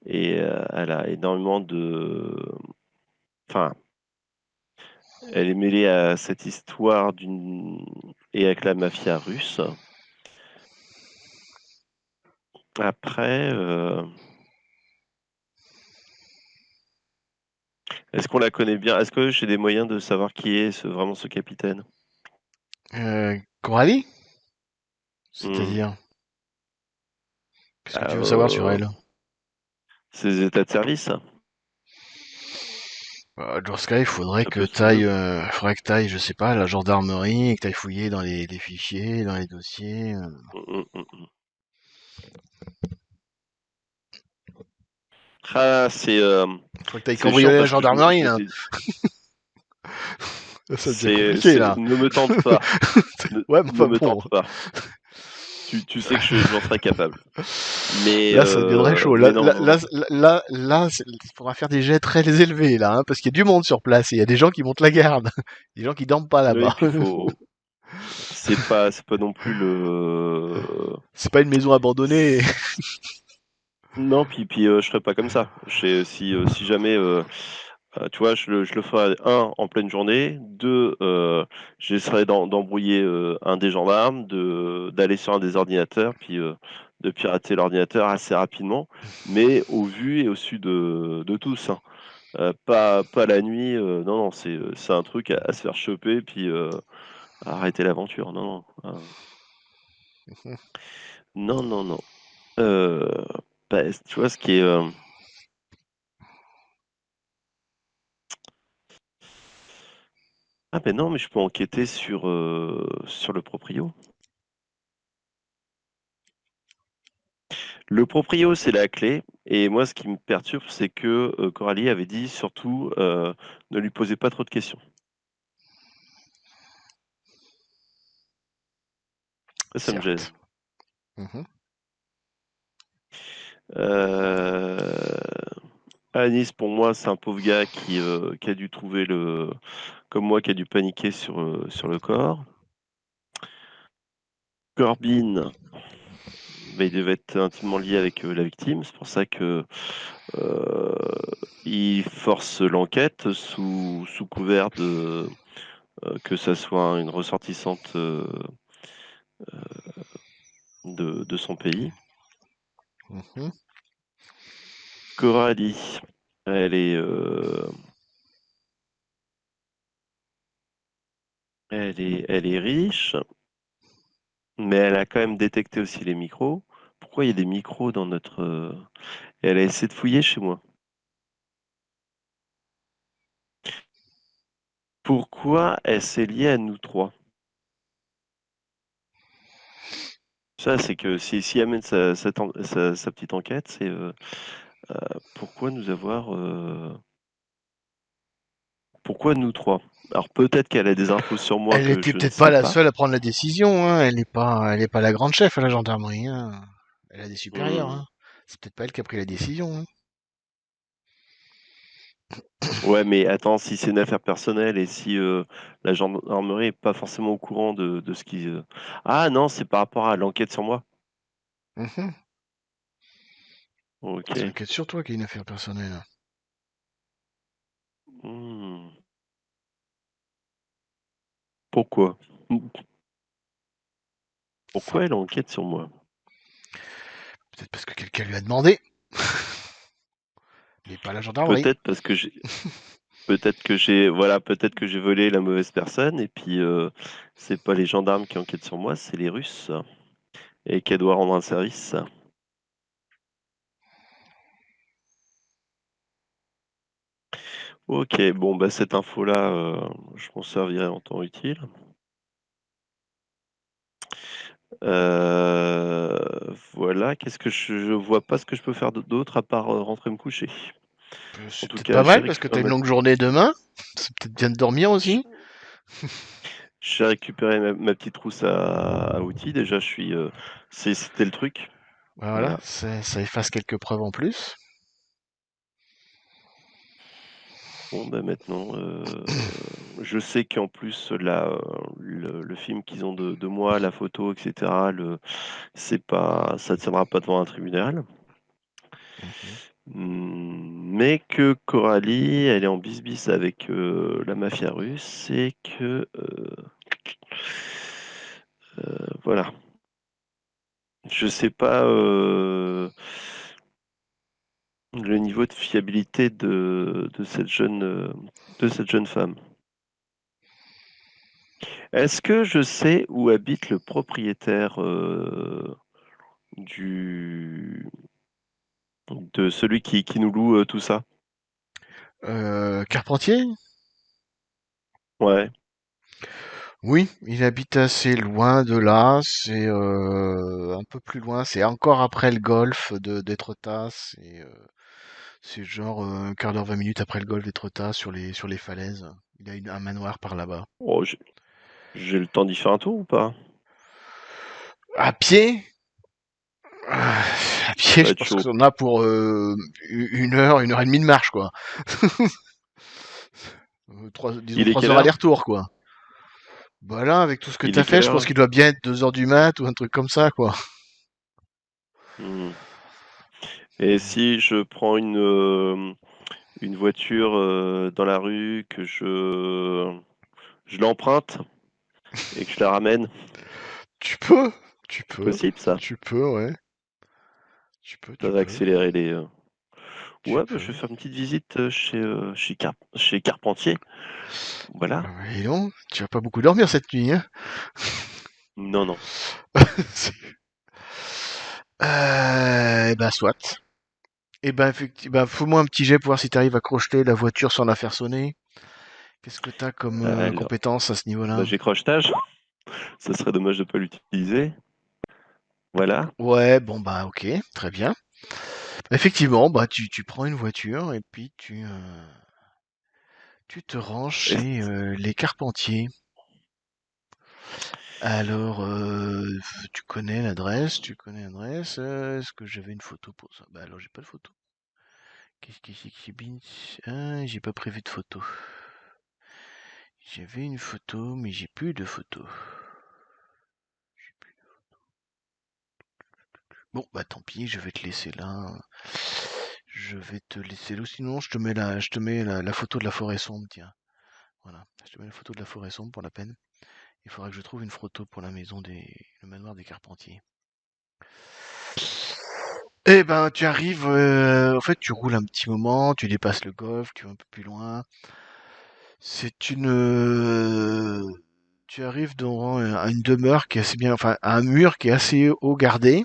et elle a énormément de. Enfin, elle est mêlée à cette histoire et avec la mafia russe. Après, est-ce qu'on la connaît bien? Est-ce que j'ai des moyens de savoir qui est vraiment ce capitaine? Coralie? Hmm. C'est-à-dire, qu'est-ce que Bah, tu veux savoir sur elle? ses états de service, Dans ce cas, ça peut se jouer. faudrait que t'ailles, je sais pas, à la gendarmerie, et que t'ailles fouiller dans les fichiers, dans les dossiers. Hmm, hmm, hmm, hmm. Ah, Faut que t'ailles c'est chiant cambrioler la parce que je gendarmerie, là. m'étais. Ça devient compliqué, là. Ne me tente pas. Ne, Ouais, mais ne enfin me bon. tente pas. Tu sais que j'en serais capable. Mais, Là, ça deviendrait chaud. mais non, non, non. Il faudra faire des jets très élevés, là, hein, parce qu'il y a du monde sur place, et il y a des gens qui montent la garde. Des gens qui dorment pas Oui, là-bas. puis c'est pas non plus le. C'est pas une maison abandonnée. Non, puis je serais pas comme ça. Si jamais, tu vois, je le ferais, 1 en pleine journée, 2, j'essaierais d'embrouiller, un des gendarmes, d'aller sur un des ordinateurs, puis, de pirater l'ordinateur assez rapidement, mais au vu et au su de tous, hein. Pas la nuit, non, non, c'est un truc à se faire choper, puis, à arrêter l'aventure. Non, non, non, non, non. Heu, bah, tu vois, ce qui est, ah, ben non, mais je peux enquêter sur le proprio. Le proprio, c'est la clé, et moi, ce qui me perturbe, c'est que, Coralie avait dit surtout, ne lui posez pas trop de questions. Ça me gêne. Certes. Mhm. Heu, Anis, pour moi, c'est un pauvre gars qui a dû trouver comme moi, qui a dû paniquer sur le corps. Corbin, bah, il devait être intimement lié avec, la victime. C'est pour ça que, heu, il force l'enquête sous couvert que ça soit une ressortissante, de son pays. Mhm. Coralie, elle est, heu, elle est riche, mais elle a quand même détecté aussi les micros. Pourquoi il y a des micros dans notre, elle a essayé de fouiller chez moi. Pourquoi elle s'est liée à nous 3? Ça, c'est que si elle mène sa petite enquête, c'est, pourquoi nous avoir, pourquoi nous 3? Alors peut-être qu'elle a des infos sur moi Elle que était je ne peut-être pas sais la pas. seule à prendre la décision, hein. Elle est pas la grande chef à la gendarmerie, hein. Elle a des supérieurs, Mmh. hein. C'est peut-être pas elle qui a pris la décision, hein. Ouais, mais attends, si c'est une affaire personnelle et si, la gendarmerie est pas forcément au courant de ce qui, ah non, c'est par rapport à l'enquête sur moi? Mhm. C'est OK. l'enquête sur toi qui est une affaire personnelle. Mmh. Pourquoi? Mmh. Ah, Pourquoi elle enquête sur moi? peut-être parce que quelqu'un lui a demandé, mais pas la gendarmerie. Peut-être parce que j'ai peut-être que j'ai voilà, peut-être que j'ai volé la mauvaise personne, et puis, c'est pas les gendarmes qui enquêtent sur moi, c'est les Russes, et qu'elle doit rendre un service. OK, bon, bah, cette info-là, je m'en servirai en temps utile. Voilà, qu'est-ce que je vois pas ce que je peux faire d'autre à part, rentrer me coucher. En C'est tout peut-être cas, pas mal parce que t'as une longue journée demain. C'est peut-être bien de dormir j aussi. j'ai récupéré ma petite trousse à outils. Déjà, c'était le truc. Voilà, Voilà. ça efface quelques preuves en plus. Bon, bah, maintenant, je sais qu'en plus là, le film qu'ils ont de moi, la photo, et cetera, ça tiendra pas devant un tribunal. Mhm. Mais que Coralie, elle est en bisbis avec, la mafia russe, et que, voilà. Je sais pas, le niveau de fiabilité de cette jeune femme. Est-ce que je sais où habite le propriétaire, du de celui qui nous loue, tout ça? Carpentier? Ouais. Oui, il habite assez loin de là. C'est un peu plus loin. C'est encore après le golfe de d'Étretat. C'est genre un quart d'heure, 20 minutes après le golfe d'Étretat sur les falaises. Il a un manoir par là-bas. Oh, j'ai le temps d'y faire un tour ou pas? À pied? Ah, à Ça pied, va je être pense chaud. qu'on a pour une heure et demie de marche, quoi. Disons Il est trois quelle heures heure? aller-retour, quoi. Bah là, avec tout ce que Il est t'as fait, quelle je pense heure? qu'il doit bien être 2 heures du mat ou un truc comme ça, quoi. Mmh. Et si je prends une voiture dans la rue, que je l'emprunte et que je la ramène, Tu peux, c'est possible ça. ouais. Ça va accélérer les. Tu Ouais, bah, peux. je vais faire une petite visite chez Carpentier. Voilà. Et non, tu vas pas beaucoup dormir cette nuit, hein. Non, non. Bah soit. Et ben effectivement, bah, fais-moi un petit jet pour voir si tu arrives à crocheter la voiture sans la faire sonner. Qu'est-ce que t'as comme Alors, compétence à ce niveau-là? j'ai crochetage. Ça serait dommage de pas l'utiliser. Voilà. Ouais, bon bah ok, très bien. Effectivement, bah tu prends une voiture et puis tu te rends Et chez les Carpentiers. Alors, tu connais l'adresse. Est-ce que j'avais une photo pour ça? Bah alors j'ai pas de photo. Qu'est-ce que c'est que c'est j'ai pas prévu de photo. J'avais une photo, mais j'ai plus de photo. Bon, bah tant pis, je vais te laisser là. Je vais te laisser là. Sinon, je te mets la photo de la forêt sombre, tiens. Voilà, je te mets la photo de la forêt sombre pour la peine. Il faudra que je trouve une photo pour le manoir des Carpentiers. Eh ben, tu arrives, en fait, tu roules un petit moment, tu dépasses le golfe, tu vas un peu plus loin. C'est tu arrives devant une demeure qui est assez bien, enfin, un mur qui est assez haut gardé.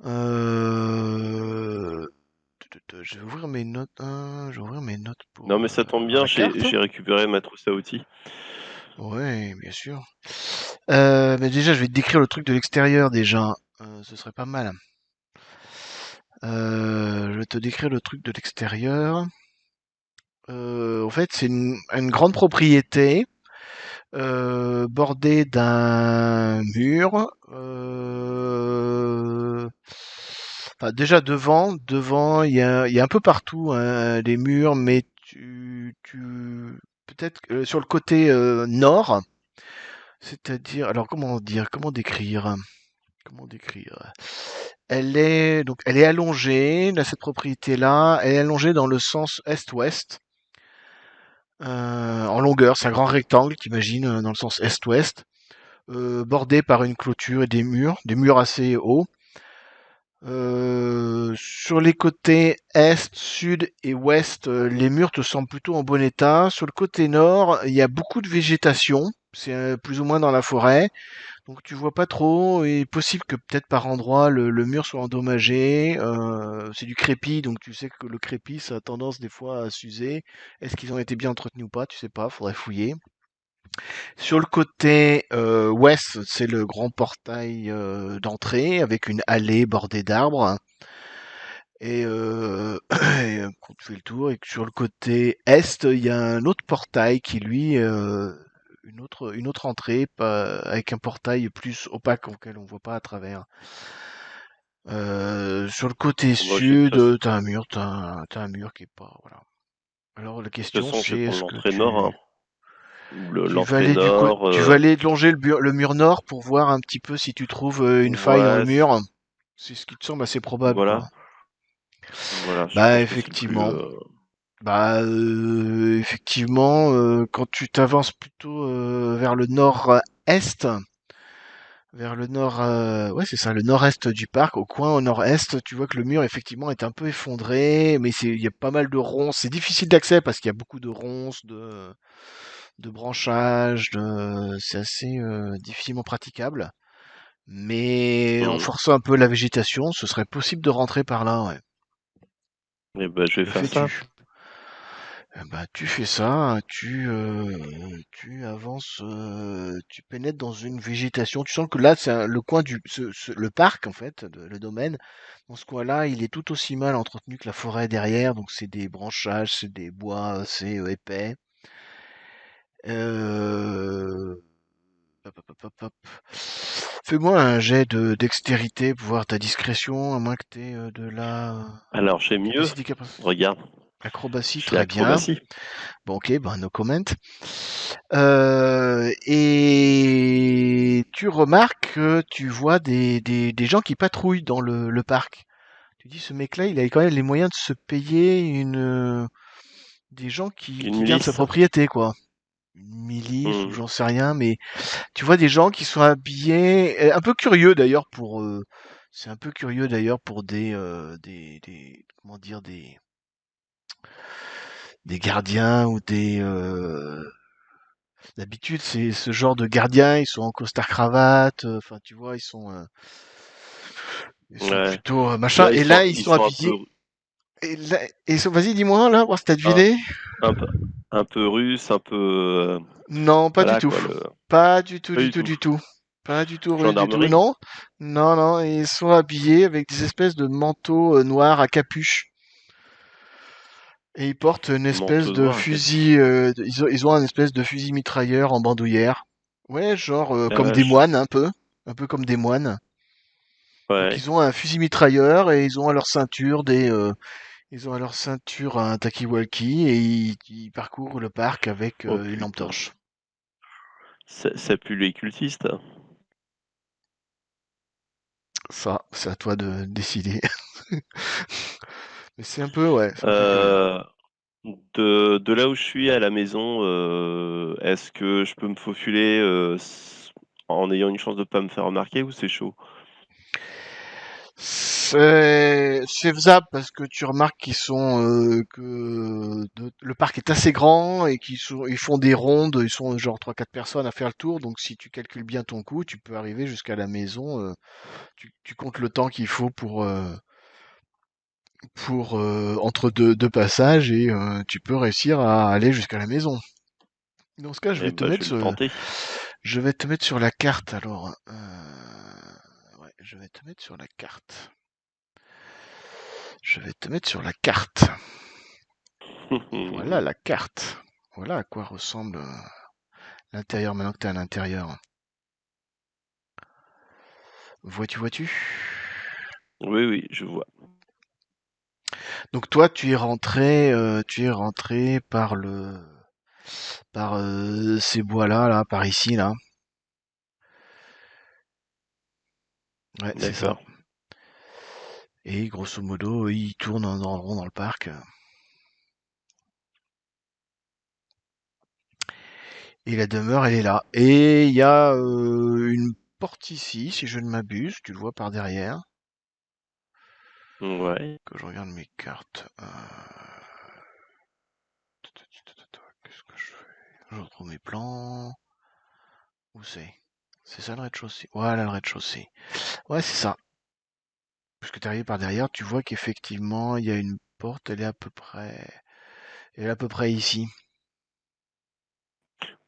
Euh, je vais ouvrir mes notes, je vais ouvrir mes notes non, pour mais ça tombe avoir bien. la carte. J'ai récupéré ma trousse à outils. Ouais, bien sûr. Mais déjà, je vais te décrire le truc de l'extérieur déjà. Ce serait pas mal. Je vais te décrire le truc de l'extérieur. En fait, c'est une grande propriété bordée d'un mur. Enfin, déjà devant, il y a un peu partout hein, des murs, mais peut-être sur le côté nord, c'est-à-dire, alors comment décrire? Elle est allongée, là, cette propriété-là, elle est allongée dans le sens est-ouest. En longueur, c'est un grand rectangle, t'imagines, dans le sens est-ouest, bordé par une clôture et des murs assez hauts. Sur les côtés est, sud et ouest, les murs te semblent plutôt en bon état. Sur le côté nord, il y a beaucoup de végétation. C'est plus ou moins dans la forêt. Donc tu vois pas trop. Il est possible que peut-être par endroit le mur soit endommagé. C'est du crépi, donc tu sais que le crépi ça a tendance des fois à s'user. Est-ce qu'ils ont été bien entretenus ou pas? Tu sais pas, faudrait fouiller. Sur le côté ouest, c'est le grand portail d'entrée avec une allée bordée d'arbres. Quand tu fais le tour, et que sur le côté est, il y a un autre portail qui lui, une autre entrée, avec un portail plus opaque auquel on voit pas à travers. Sur le côté Bon, bah, de sud, t'as un mur qui est pas, voilà. Alors la toute question façon, je vais c'est, prendre l'entrée nord. Hein. L'entrée nord. tu vas aller longer le mur nord pour voir un petit peu si tu trouves une faille dans le Ouais, mur. C'est ce qui te semble assez probable, quoi. voilà. Voilà, je Bah pense que c'est le plus. effectivement. Bah effectivement, quand tu t'avances plutôt vers le nord-est, vers le nord, ouais c'est ça, le nord-est du parc, au coin au nord-est, tu vois que le mur effectivement est un peu effondré, mais il y a pas mal de ronces. C'est difficile d'accès parce qu'il y a beaucoup de ronces, de branchages, c'est assez difficilement praticable. Mais en forçant un peu la végétation, ce serait possible de rentrer par là, ouais. Et bah, je vais Le faire ça. fais-tu? Bah, tu fais ça, tu avances, tu pénètres dans une végétation. Tu sens que là, le coin le parc en fait, le domaine. Dans ce coin-là, il est tout aussi mal entretenu que la forêt derrière. Donc c'est des branchages, c'est des bois assez épais. Euh, hop, hop, hop, hop, hop. Fais-moi un jet de dextérité pour voir ta discrétion, à moins que t'aies de la Alors, j'ai mieux. Regarde, acrobatie, j'ai très bien. acrobatie. Bon, ok, ben no comment. Et tu remarques que tu vois des gens qui patrouillent dans le parc. Tu dis, ce mec-là, il a quand même les moyens de se payer des gens Une qui gardent sa milice? propriété, quoi. Une milice ou Hmm. j'en sais rien, mais tu vois des gens qui sont habillés, un peu curieux d'ailleurs c'est un peu curieux d'ailleurs pour comment dire, des gardiens ou d'habitude c'est ce genre de gardiens, ils sont en costard cravate, enfin tu vois, ils sont Ouais. plutôt machin, Là, et là ils ils sont sont un peu, habillés, et là, vas-y dis-moi là, voir si t'as un, deviné. un peu, un peu russe, un peu, Non, pas du voilà tout. quoi, le, Pas du tout, pas du du tout, tout. du tout. Pas du tout russe du tout, Gendarmerie? non. Non, non, ils sont habillés avec des espèces de manteaux noirs à capuche. Et ils portent une espèce Manteau de noir à fusil, capuche. ils ont un espèce de fusil mitrailleur en bandoulière. Ouais, genre La comme des vache. moines un peu comme des moines. Donc Ouais. ils ont un fusil mitrailleur et ils ont à leur ceinture ils ont à leur ceinture un talkie-walkie et ils parcourent le parc avec Oh une lampe putain. torche. Ça pue les cultistes. Ça, c'est à toi de décider. Mais c'est un peu, ouais, c'est un peu curieux. Euh, de là où je suis à la maison, est-ce que je peux me faufiler en ayant une chance de pas me faire remarquer ou c'est chaud? C'est faisable parce que tu remarques le parc est assez grand et ils font des rondes, ils sont genre trois quatre personnes à faire le tour, donc si tu calcules bien ton coup, tu peux arriver jusqu'à la maison, tu comptes le temps qu'il faut entre deux passages et tu peux réussir à aller jusqu'à la maison. Dans ce cas, Eh ben, je vais le tenter. je vais te mettre sur la carte alors. Ouais, je vais te mettre sur la carte. Je vais te mettre sur la carte. Voilà la carte. Voilà à quoi ressemble l'intérieur maintenant que tu es à l'intérieur. Vois-tu? Oui, oui, je vois. Donc toi, tu es rentré par ces bois-là, là, par ici, là. Ouais, c'est ça. D'accord. Et grosso modo, il tourne dans le rond dans le parc. Et la demeure, elle est là. Et il y a une porte ici, si je ne m'abuse. Tu le vois par derrière. Ouais. Que je regarde mes cartes. Qu'est-ce que je fais? Je retrouve mes plans. Où c'est? C'est ça le rez-de-chaussée? Voilà le rez-de-chaussée. Ouais, c'est ça. Puisque tu arrives par derrière, tu vois qu'effectivement, il y a une porte, elle est à peu près ici.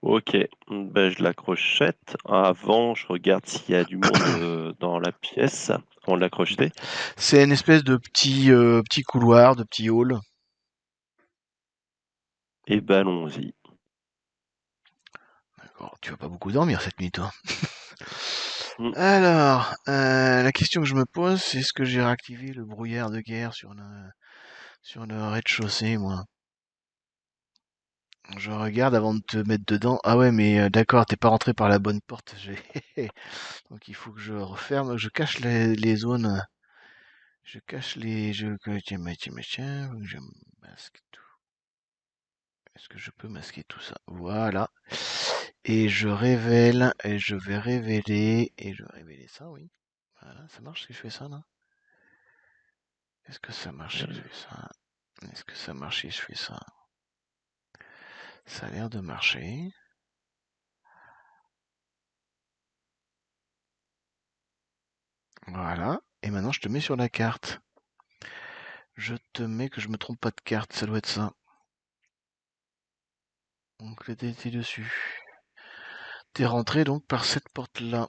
Ok. Ben, je la crochette. Avant, je regarde s'il y a du monde dans la pièce avant de la crocheter. C'est une espèce de petit couloir, de petit hall. Et ben, allons-y. D'accord, tu vas pas beaucoup dormir cette nuit, toi. Hmm. Alors, la question que je me pose, c'est est-ce que j'ai réactivé le brouillard de guerre sur le rez-de-chaussée, moi? Je regarde avant de te mettre dedans. Ah ouais, mais d'accord, t'es pas rentré par la bonne porte. Donc il faut que je referme, je cache les zones, je cache les... tiens, faut que je masque tout. Est-ce que je peux masquer tout ça? Voilà. Et je vais révéler, et je vais révéler ça, oui. Voilà, ça marche si je fais ça, là? Est-ce que ça marche si je fais ça? Est-ce que ça marche si je fais ça? Ça a l'air de marcher. Voilà. Et maintenant, je te mets sur la carte. Je te mets que je me trompe pas de carte, ça doit être ça. Donc, là, t'es dessus. T'es rentré donc par cette porte-là.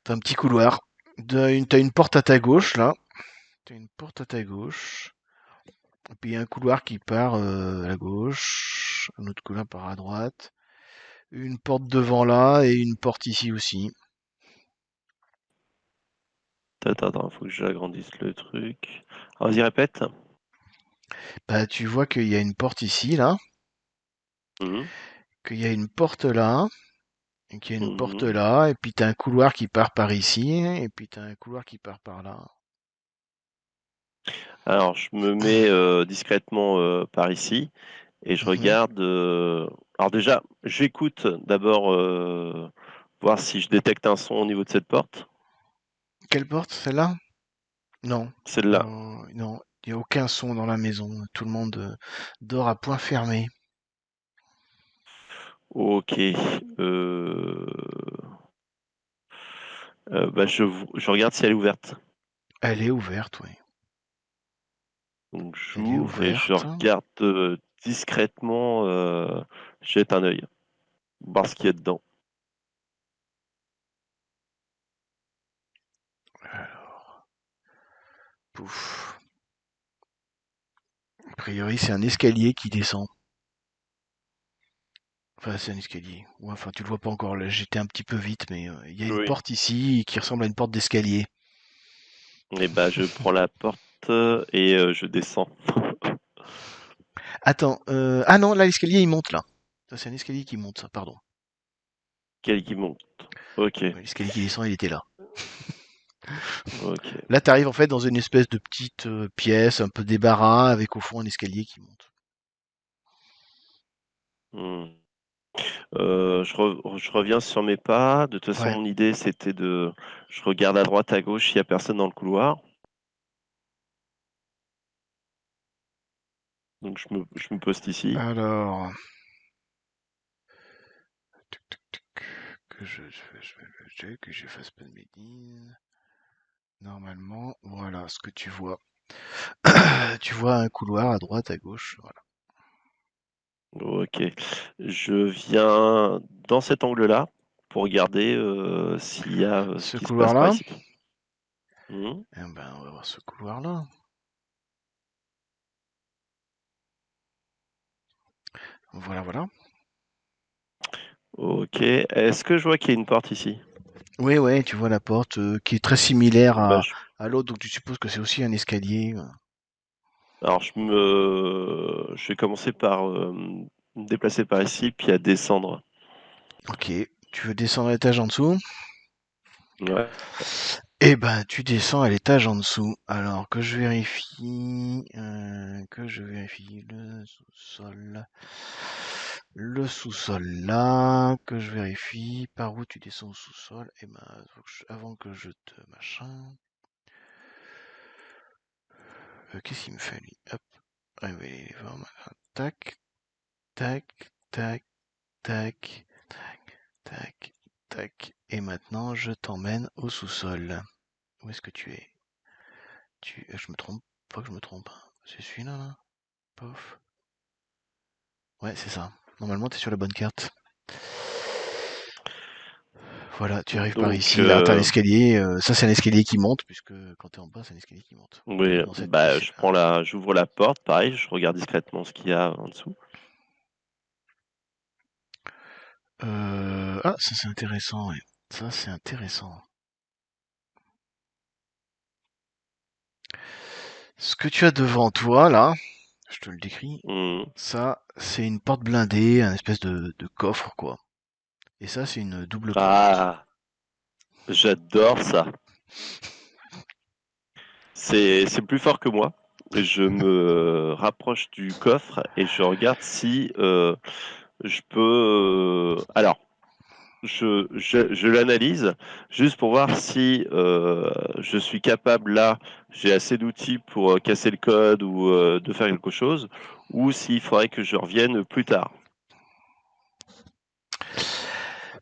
T'as un petit couloir. T'as une porte à ta gauche, là. T'as une porte à ta gauche. Et puis il y a un couloir qui part à gauche. Un autre couloir part à droite. Une porte devant là et une porte ici aussi. Attends, faut que j'agrandisse le truc. Vas-y, répète. Bah tu vois qu'il y a une porte ici, là. Mhm. qu'il y a une porte là, et qu'il y a une porte Mhm. là, et puis t'as un couloir qui part par ici, et puis t'as un couloir qui part par là. Alors, je me mets discrètement par ici et je Mhm. regarde. Alors déjà, j'écoute d'abord voir si je détecte un son au niveau de cette porte. Quelle porte, celle-là? Non. Celle-là. Non, il n'y a aucun son dans la maison. Tout le monde dort à point fermé. Ok. Bah, je regarde si elle est ouverte. Elle est ouverte, oui. Donc Elle est j'ouvre et je ouverte. regarde discrètement, je jette un œil, voir ce qu'il y a dedans. Alors, pouf. A priori, c'est un escalier qui descend. Enfin, c'est un escalier. Ouais, enfin, tu le vois pas encore. Là, j'étais un petit peu vite, mais il y a une Oui. porte ici qui ressemble à une porte d'escalier. Et bah je prends la porte et je descends. Attends, ah non, là, l'escalier, il monte, là. Ça, c'est un escalier qui monte, ça, pardon. Quel qui monte. Ok, Ouais, l'escalier qui descend, il était là. ok. Là, tu arrives en fait dans une espèce de petite pièce, un peu débarras, avec au fond un escalier qui monte. Hmm. Je reviens sur mes pas. De toute façon, Ouais. mon idée c'était je regarde à droite, à gauche, s'il n'y a personne dans le couloir. Donc je me poste ici. Alors, tuc, tuc, tuc, que je fasse pas de bêtises. Normalement, voilà ce que tu vois. Tu vois un couloir à droite, à gauche. Voilà. Ok. Je viens dans cet angle-là pour regarder s'il y a ce Ce qui se passe par couloir-là, ici. Hmm. eh ben, on va voir ce couloir-là. Voilà, voilà. Ok. Est-ce que je vois qu'il y a une porte ici? Oui, ouais, tu vois la porte qui est très similaire Bah, à l'autre, donc tu supposes que c'est aussi un escalier. alors je vais commencer par me déplacer par ici, puis à descendre. Ok, tu veux descendre à l'étage en dessous? Ouais. Eh ben, tu descends à l'étage en dessous. Alors que je vérifie le sous-sol. Le sous-sol là, que je vérifie. Par où tu descends au sous-sol? Eh ben, avant que je te machin. Qu'est-ce qu'il me fait lui? Hop, révéler les formes. Tac, tac, tac, tac, tac, tac, tac. Et maintenant, je t'emmène au sous-sol. Où est-ce que tu es? Je me trompe, pas que je me trompe. C'est celui-là, là? Pof. Ouais, c'est ça. Normalement, t'es sur la bonne carte. Voilà, tu arrives par Donc, ici. Là, t'as un escalier. Ça, c'est un escalier qui monte, puisque quand t'es en bas, c'est un escalier qui monte. oui, Dans cette bah, pièce. j'ouvre la porte, pareil, je regarde discrètement ce qu'il y a en dessous. Ah, ça, c'est intéressant, ouais. Ça, c'est intéressant. Ce que tu as devant toi, là, je te le décris. Hmm. Ça, c'est une porte blindée, un espèce de coffre, quoi. Et ça, c'est une double porte. Ah, j'adore ça. C'est plus fort que moi. Je me rapproche du coffre et je regarde si je peux. Alors, je l'analyse juste pour voir si je suis capable là, j'ai assez d'outils pour casser le code ou de faire quelque chose, ou s'il faudrait que je revienne plus tard.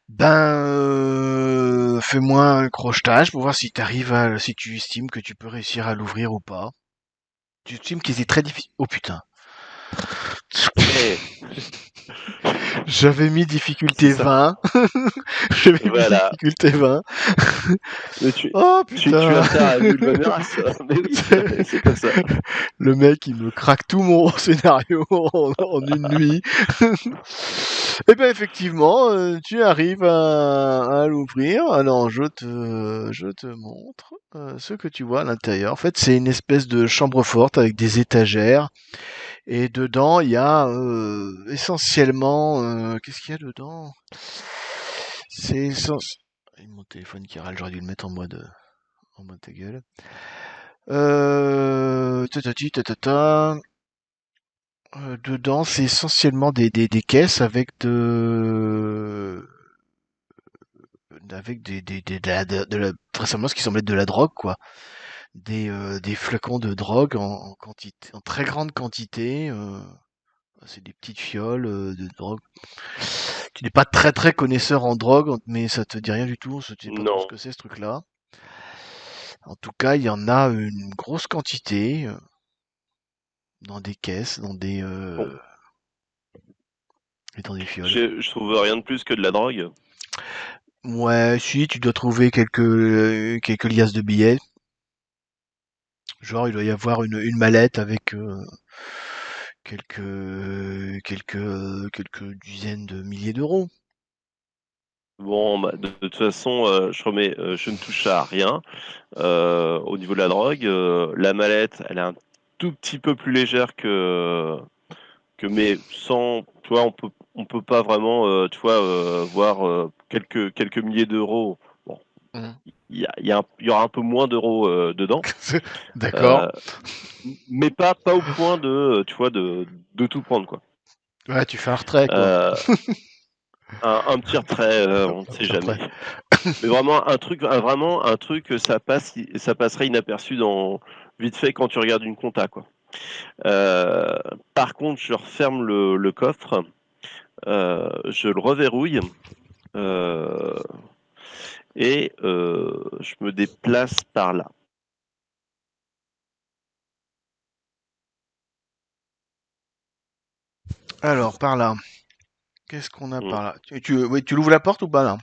Ben, fais-moi un crochetage pour voir si tu estimes que tu peux réussir à l'ouvrir ou pas. Tu estimes qu'il est très difficile. Oh putain. Eh, J'avais mis c'est difficulté ça. 20. J'avais mis Voilà. difficulté 20. Mais Oh tu putain. vas faire un boule bonheur, mais oui, c'est comme ça. Le mec, il me craque tout mon scénario en une nuit. Et ben effectivement, tu arrives à l'ouvrir. Alors je te montre ce que tu vois à l'intérieur. En fait, c'est une espèce de chambre forte avec des étagères Et dedans, il y a essentiellement... qu'est-ce qu'il y a dedans? C'est essentiellement... Mon téléphone qui râle, j'aurais dû le mettre en mode ta gueule. Tatati, tatata. Dedans, c'est essentiellement des caisses avec vraisemblablement ce qui semble être de la drogue, quoi. Des flacons de drogue en quantité, en très grande quantité. C'est des petites fioles de drogue. Tu n'es pas très très connaisseur en drogue, mais ça te dit rien du tout. Tu sais pas trop ce Non. que c'est ce truc-là. En tout cas, il y en a une grosse quantité dans des caisses, Bon, et dans des fioles. je trouve rien de plus que de la drogue. Ouais, si, tu dois trouver quelques liasses de billets. Genre, il doit y avoir une mallette avec quelques dizaines de milliers d'euros. Bon, bah, de toute façon, je ne touche à rien au niveau de la drogue. La mallette, elle est un tout petit peu plus légère mais sans, tu vois, on peut pas vraiment, tu vois, voir quelques milliers d'euros. Bon, Mhm. il y aura un peu moins d'euros dedans, D'accord. euh, mais pas au point de, tu vois, de tout prendre, quoi. Ouais, tu fais un retrait, quoi. Euh, un petit retrait, on ne Un sait petit jamais. retrait. Mais vraiment un truc, ça passerait inaperçu vite fait quand tu regardes une compta, quoi. Euh, Par contre, je referme le coffre, je le reverrouille euh, et je me déplace par là. Alors, par là. Qu'est-ce qu'on a Mm. par là? Oui, tu l'ouvres la porte ou pas, là?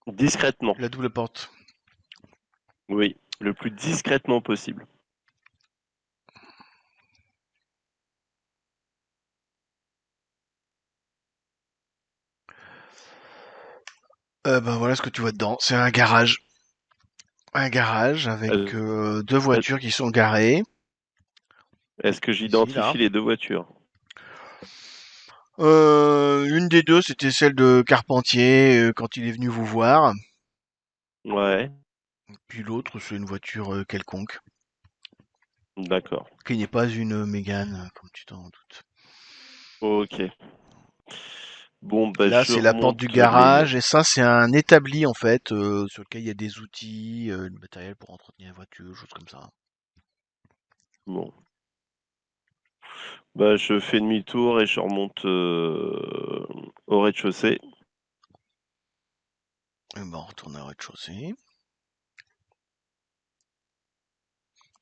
Discrètement, La double porte. oui, le plus discrètement possible. Ben voilà ce que tu vois dedans. C'est un garage. Un garage avec Euh, deux voitures qui sont garées. Est-ce que Ici, là. j'identifie les deux voitures? Une des deux, c'était celle de Carpentier quand il est venu vous voir. Ouais, Puis l'autre, c'est une voiture quelconque, d'accord. qui n'est pas une Mégane, comme tu t'en doutes. Ok. Bon, bah, Là, je c'est la porte du remonte les. garage, et ça, c'est un établi, en fait, sur lequel il y a des outils, du matériel pour entretenir la voiture, choses comme ça. Bon. Bah, je fais demi-tour et je remonte au rez-de-chaussée. Et ben, on retourne au rez-de-chaussée.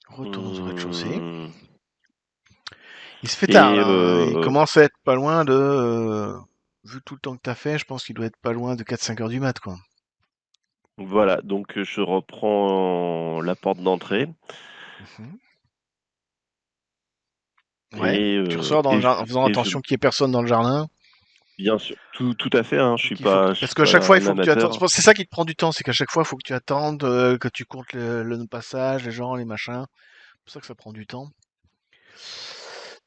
Retournons au rez-de-chaussée. Hum, Il se fait tard, Et là, hein. Il commence à être pas loin de... vu tout le temps que t'as fait, je pense qu'il doit être pas loin de 4-5 heures du mat, quoi. voilà, donc je reprends la porte d'entrée Mhm. Ouais. et, Tu ressors dans le jardin en faisant et je, attention qu'il y ait personne dans le jardin. bien sûr, tout à fait, hein, Donc je parce suis qu'à chaque fois, pas il un faut que tu attendes. amateur. C'est ça qui te prend du temps, c'est qu'à chaque fois, il faut que tu attendes, que tu comptes le passage, les gens, les machins. C'est pour ça que ça prend du temps.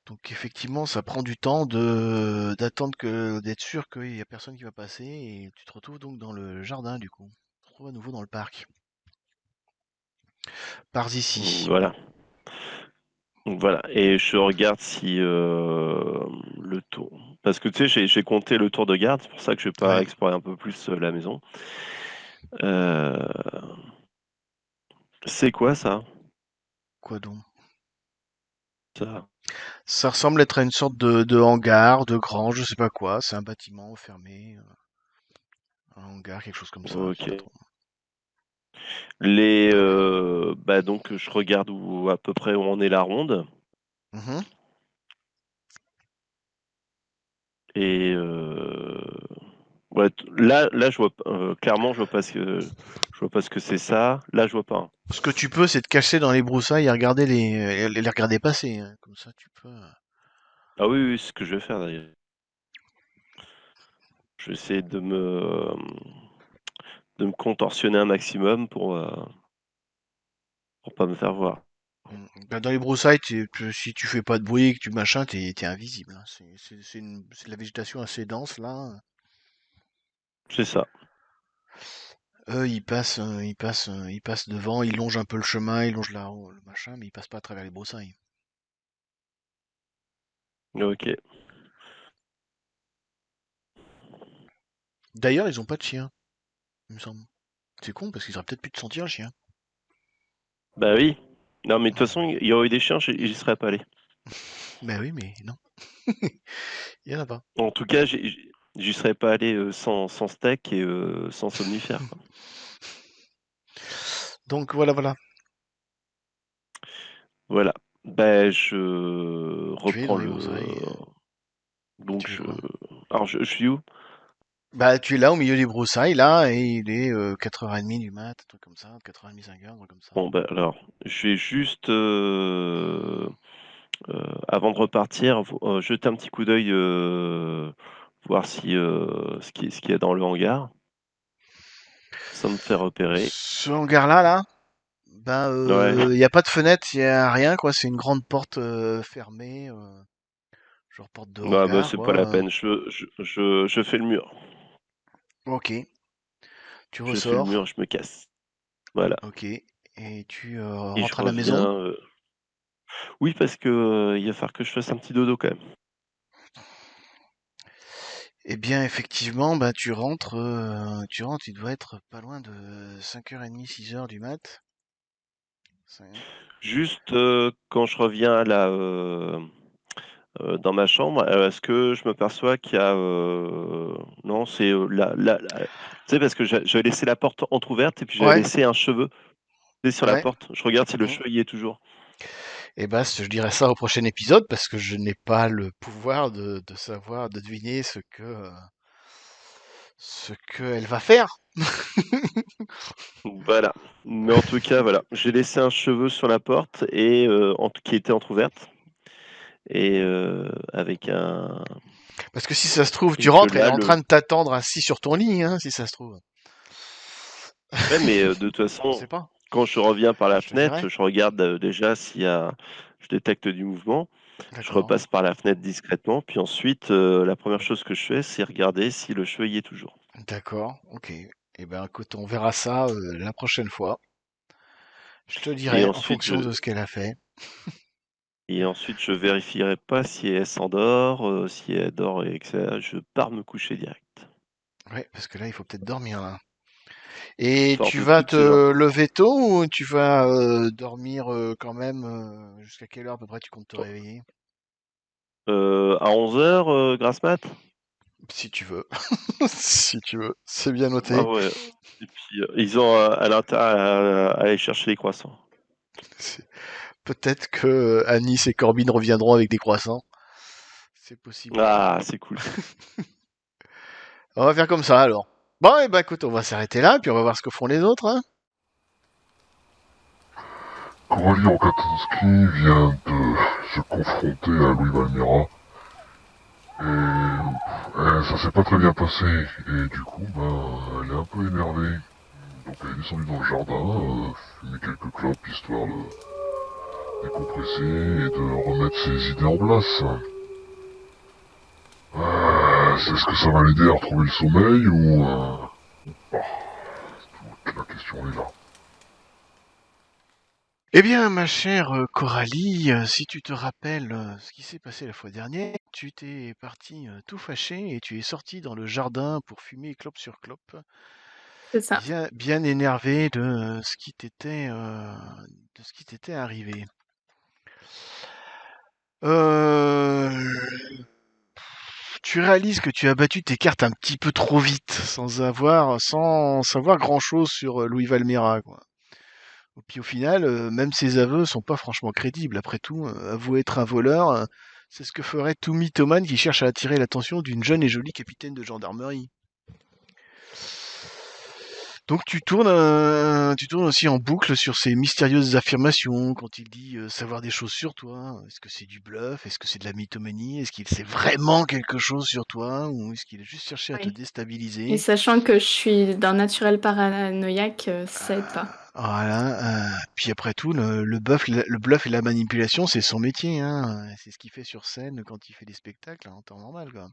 Donc effectivement, ça prend du temps d'être sûr qu'il y a personne qui va passer et tu te retrouves donc dans le jardin du coup. Tu te retrouves à nouveau dans le parc. Pars ici. Voilà. Donc voilà, et je regarde si le tour. Parce que tu sais, j'ai compté le tour de garde, c'est pour ça que je vais pas Ouais. explorer un peu plus la maison. Euh, c'est quoi ça? Quoi donc? Ça. Ça ressemble être à une sorte de hangar, de grand, je sais pas quoi. C'est un bâtiment fermé, un hangar, quelque chose comme ça. Je sais pas Ok. trop. Bah donc je regarde à peu près où en est la ronde. Mhm. Et ouais, là, je vois clairement, je vois pas ce que c'est ça. Là, je vois pas, hein. Ce que tu peux, c'est te cacher dans les broussailles et regarder les regarder passer, hein. Comme ça, tu peux. Ah oui, oui, c'est ce que je vais faire d'ailleurs. Je vais essayer de me contorsionner un maximum pour pas me faire voir. Bah, dans les broussailles, si tu fais pas de bruit, que tu machin, t'es invisible, hein. C'est de la végétation assez dense là. C'est ça. Eux, ils passent devant, ils longent un peu le chemin, ils longent le machin, mais ils passent pas à travers les broussailles. Ok. D'ailleurs, ils ont pas de chien, il me semble. C'est con parce qu'ils auraient peut-être pu te sentir le chien. Bah oui. Non, mais de toute façon, il y aurait eu des chiens, j'y serais pas allé. Bah oui, mais non, il y en a pas. En tout cas, j'y serais pas allé sans steak et sans somnifère, quoi. Donc voilà. Voilà. Ben, je Tu es dans reprends les le. broussailles. Donc, Tu fais quoi? alors, je suis où? Bah, tu es là au milieu des broussailles, là, et il est 4h30 du mat, un truc comme ça, 4h30, 5h, un truc comme ça. Bon, ben, alors, je vais juste, avant de repartir, jeter un petit coup d'œil, voir si, ce qu'il y a dans le hangar, sans me faire repérer. Ce hangar-là, là, bah, Ouais. il n'y a pas de fenêtre, il n'y a rien, quoi. C'est une grande porte fermée, genre porte de Ouais, bah, hangar, c'est pas la quoi. peine. Je fais le mur. Ok, tu Je fais le ressors, mur, je me casse. Voilà. ok, et tu Et je rentres à la maison. reviens. Oui, parce que il va falloir que je fasse un petit dodo quand même. Eh bien, effectivement, bah, tu dois être pas loin de 5h30, 6h du mat. Juste quand je reviens là dans ma chambre, est-ce que je me perçois qu'il y a non, c'est tu sais parce que j'avais laissé la porte entrouverte et puis j'avais Ouais, laissé un cheveu, tu sais, sur la ouais. porte. Je regarde si le Mm. cheveu y est toujours. Eh ben, je dirai ça au prochain épisode parce que je n'ai pas le pouvoir de savoir, de deviner ce qu'elle va faire. Voilà. Mais en tout cas, voilà, j'ai laissé un cheveu sur la porte et qui était entrouverte et avec Parce que si ça se trouve, et tu que rentres, elle est là en train de t'attendre assis sur ton lit, hein, si ça se trouve. ouais, mais de toute Je façon, sais pas, quand je reviens par la je te dirai. fenêtre, je regarde déjà s'il y a, je détecte du mouvement. Je D'accord, repasse par la fenêtre discrètement, puis ensuite, la première chose que je fais, c'est regarder si le cheveu y est toujours. d'accord, ok. Eh ben, écoute, on verra ça la prochaine fois. Je te Et dirai en ensuite, fonction de ce qu'elle a fait. je vérifierai pas si elle s'endort, si elle dort et que je pars me coucher direct. Ouais, parce que là, il faut peut-être dormir là. Et Fort tu de vas toutes heures. te lever tôt ou tu vas dormir quand même jusqu'à quelle heure à peu près tu comptes te réveiller? À 11h, grasse mat? Si tu veux. Si tu veux. C'est bien Ah noté. ouais. Et puis, ils ont à l'intérieur à aller chercher les croissants. C'est- Peut-être que Anis et Corbin reviendront avec des croissants. C'est possible. Ah, c'est cool ça. On va faire comme ça alors. Bon, et ben écoute, on va s'arrêter là, puis on va voir ce que font les autres, hein. Coralie Rokaczynski vient de se confronter à Louis Valmera et ça s'est pas très bien passé et du coup elle est un peu énervée. Donc elle est descendue dans le jardin, fumer quelques clopes histoire de décompresser et de remettre ses idées en place. Est-ce que ça va l'aider à retrouver le sommeil ou pas? La question est là. Eh bien, ma chère Coralie, si tu te rappelles ce qui s'est passé la fois dernière, tu t'es parti tout fâché et tu es sorti dans le jardin pour fumer clope sur clope, C'est ça. bien énervé de ce qui t'était arrivé. Euh, Tu réalises que tu as battu tes cartes un petit peu trop vite, sans savoir grand-chose sur Louis Valmera, quoi. Et puis au final, même ses aveux sont pas franchement crédibles. Après tout, avouer être un voleur, c'est ce que ferait tout mythomane qui cherche à attirer l'attention d'une jeune et jolie capitaine de gendarmerie. Donc tu tournes aussi en boucle sur ces mystérieuses affirmations quand il dit savoir des choses sur toi. Est-ce que c'est du bluff? Est-ce que c'est de la mythomanie? Est-ce qu'il sait vraiment quelque chose sur toi? Ou est-ce qu'il a juste cherché à te Oui. Et déstabiliser? sachant que je suis d'un naturel paranoïaque, ça aide pas. Voilà. Puis après tout, le bluff et la manipulation, c'est son métier, hein. C'est ce qu'il fait sur scène quand il fait des spectacles, en temps normal, quoi.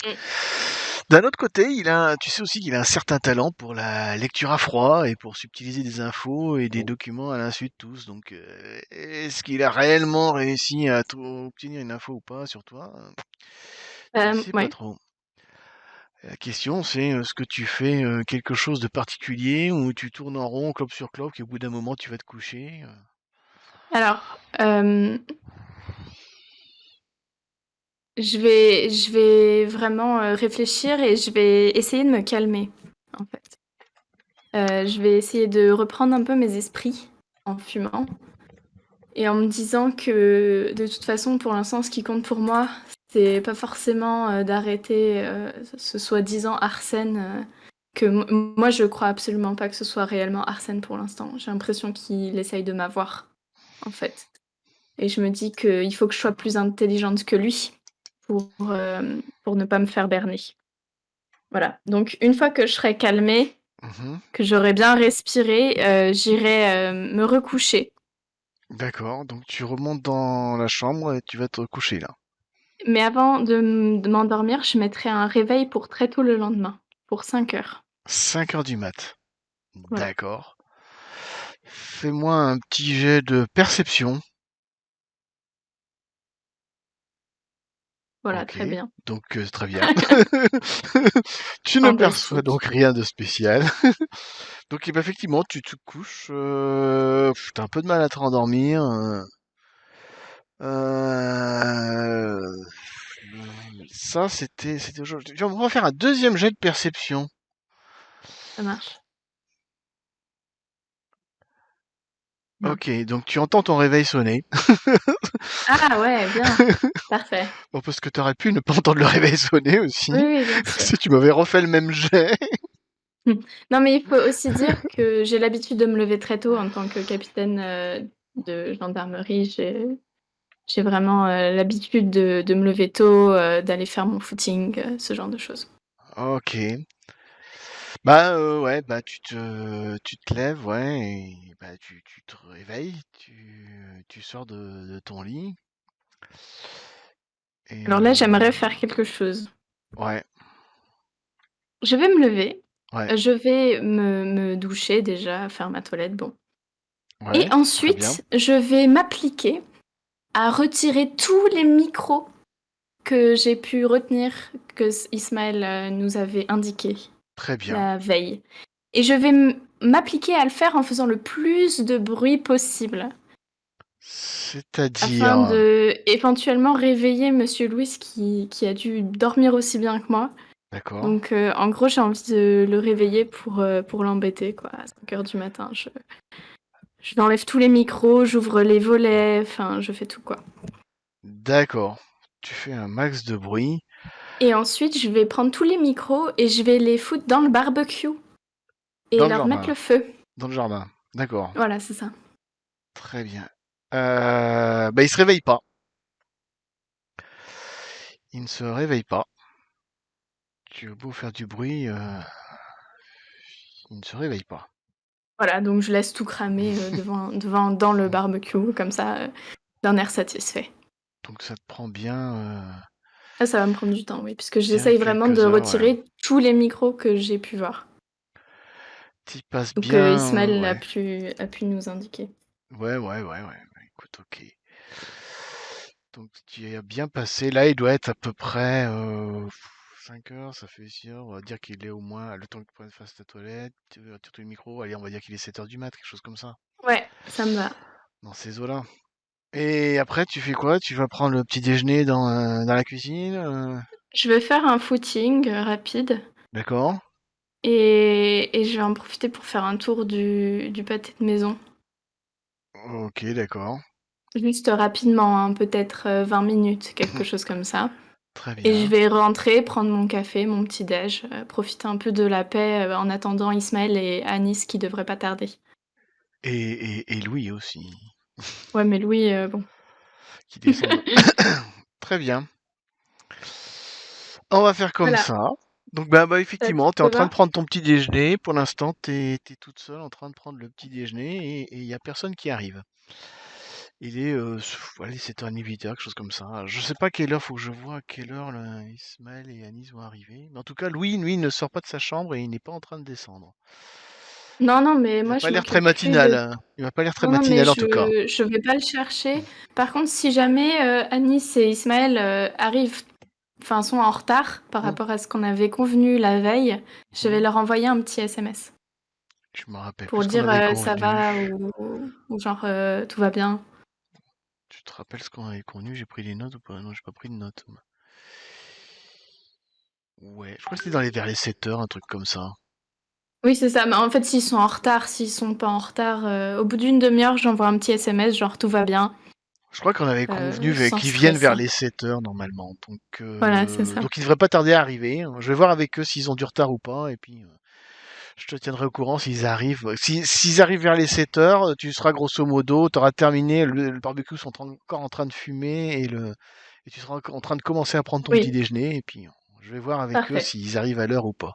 Mm. D'un autre côté, tu sais aussi qu'il a un certain talent pour la lecture à froid et pour subtiliser des infos et des documents à l'insu de tous. Donc, est-ce qu'il a réellement réussi à obtenir une info ou pas sur toi? Je ne sais pas Ouais. trop. La question, c'est est-ce que tu fais quelque chose de particulier ou tu tournes en rond, clope sur clope, et au bout d'un moment, tu vas te coucher? Alors, je vais vraiment réfléchir et je vais essayer de me calmer, en fait. Je vais essayer de reprendre un peu mes esprits en fumant et en me disant que de toute façon, pour l'instant, ce qui compte pour moi, c'est pas forcément d'arrêter ce soi-disant Arsène. Moi, je crois absolument pas que ce soit réellement Arsène pour l'instant. J'ai l'impression qu'il essaye de m'avoir, en fait. Et je me dis qu'il faut que je sois plus intelligente que lui pour ne pas me faire berner. Voilà. Donc, une fois que je serai calmée, que j'aurai bien respiré, j'irai me recoucher. D'accord, donc tu remontes dans la chambre et tu vas te coucher là. Mais avant de m'endormir, je mettrai un réveil pour très tôt le lendemain, pour 5 heures. 5 heures du mat. Voilà. D'accord. Fais-moi un petit jet de perception. Voilà, Ok, très bien. donc très bien. Tu ne perçois Fantastique. donc rien de spécial. Donc effectivement, tu te couches. T'as un peu de mal à te rendormir. Ça, c'était aujourd'hui. On va faire un deuxième jet de perception. Ça marche. Ok, donc tu entends ton réveil sonner. Ah ouais, bien. Parfait. Bon, parce que t'aurais pu ne pas entendre le réveil sonner aussi. Oui, bien sûr. Si tu m'avais refait le même jet. Non, mais il faut aussi dire que j'ai l'habitude de me lever très tôt en tant que capitaine de gendarmerie. J'ai vraiment l'habitude de me lever tôt, d'aller faire mon footing, ce genre de choses. Ok. Bah ouais, bah tu te lèves, ouais, et bah tu te réveilles, tu sors de ton lit. Et Alors là, j'aimerais faire quelque chose. ouais, Je vais me lever, ouais, je vais me doucher déjà, faire ma toilette, bon. ouais, Et très bien. ensuite, je vais m'appliquer à retirer tous les micros que j'ai pu retenir, que Ismaël nous avait indiqués Très bien. la veille. Et je vais m'appliquer à le faire en faisant le plus de bruit possible, afin C'est-à-dire, de éventuellement réveiller Monsieur Louis qui a dû dormir aussi bien que moi. d'accord. Donc en gros, j'ai envie de le réveiller pour l'embêter, quoi, à 5 heures du matin. Je enlève tous les micros, j'ouvre les volets, enfin, je fais tout, quoi. D'accord. Tu fais un max de bruit. Et ensuite, je vais prendre tous les micros et je vais les foutre dans le barbecue et Dans le leur mettre jardin. le feu. Dans le jardin. D'accord. Voilà, c'est ça. Très bien. Bah il se réveille pas. Il ne se réveille pas. Tu as beau faire du bruit, il ne se réveille pas. Voilà, donc je laisse tout cramer dans le barbecue, comme ça, d'un air satisfait. Donc ça te prend bien, Ça va me prendre du temps, oui, puisque bien j'essaye vraiment quelques de heures, ouais. retirer tous les micros que j'ai pu voir. T'y passes Donc bien, Ismaël ouais. a pu nous indiquer. Ouais. Écoute, ok. Donc tu as bien passé. Là, il doit être à peu près 5 heures, ça fait 6 heures. On va dire qu'il est au moins le temps que tu fasses ta toilette, tu retires tout le micro. Allez, on va dire qu'il est 7 heures du mat, quelque chose comme ça. Ouais, ça me va. Dans ces eaux-là. Et après, tu fais quoi? Tu vas prendre le petit déjeuner dans la cuisine? Je vais faire un footing rapide D'accord. et je vais en profiter pour faire un tour du pâté de maison. Ok, d'accord. Juste rapidement, hein, peut-être 20 minutes, quelque chose comme ça. Très Et je bien. vais rentrer, prendre mon café, mon petit déj, profiter un peu de la paix en attendant Ismaël et Anis qui devraient pas tarder. Et Louis aussi, Ouais, mais Louis, bon. qui descend. Très bien. On va faire comme Voilà. ça. Donc effectivement, Tu tu es en peux train de voir? prendre ton petit déjeuner. Pour l'instant, tu es toute seule en train de prendre le petit déjeuner et il y a personne qui arrive. Il est allez, 7h30, 8h, quelque chose comme ça. Je sais pas quelle heure, faut que je vois à quelle heure Ismaël et Anis vont arriver. Mais en tout cas, Louis, lui, ne sort pas de sa chambre et il n'est pas en train de descendre. Non, mais Il n'a moi, pas je l'air très m'occupe que de... matinal, hein. Il m'a pas l'air très Non, mais matinal en tout cas. je vais pas le chercher. Par contre, si jamais Anis et Ismaël arrivent, enfin, sont en retard par Mm. rapport à ce qu'on avait convenu la veille, je vais leur envoyer un petit SMS Je me rappelle pour plus ce qu'on dire avait ça convenu. va ou genre tout va bien. Tu te rappelles ce qu'on avait convenu? J'ai pris des notes ou pas? Non, j'ai pas pris de notes. Ouais, je crois que c'était vers les 7h, un truc comme ça. Oui, c'est ça. Mais en fait, s'ils sont en retard, s'ils sont pas en retard, au bout d'une demi-heure, j'envoie un petit SMS, genre tout va bien, Je crois qu'on avait convenu sans qu'ils viennent vers stress. les 7h normalement. Donc, Voilà, c'est ça. donc ils devraient pas tarder à arriver. Je vais voir avec eux s'ils ont du retard ou pas. Et puis, je te tiendrai au courant s'ils arrivent. S'ils arrivent vers les 7h, tu seras grosso modo, tu auras terminé, le barbecue sont encore en train de fumer et tu seras en train de commencer à prendre ton Oui. petit déjeuner. Et puis, je vais voir avec eux Parfait. s'ils arrivent à l'heure ou pas.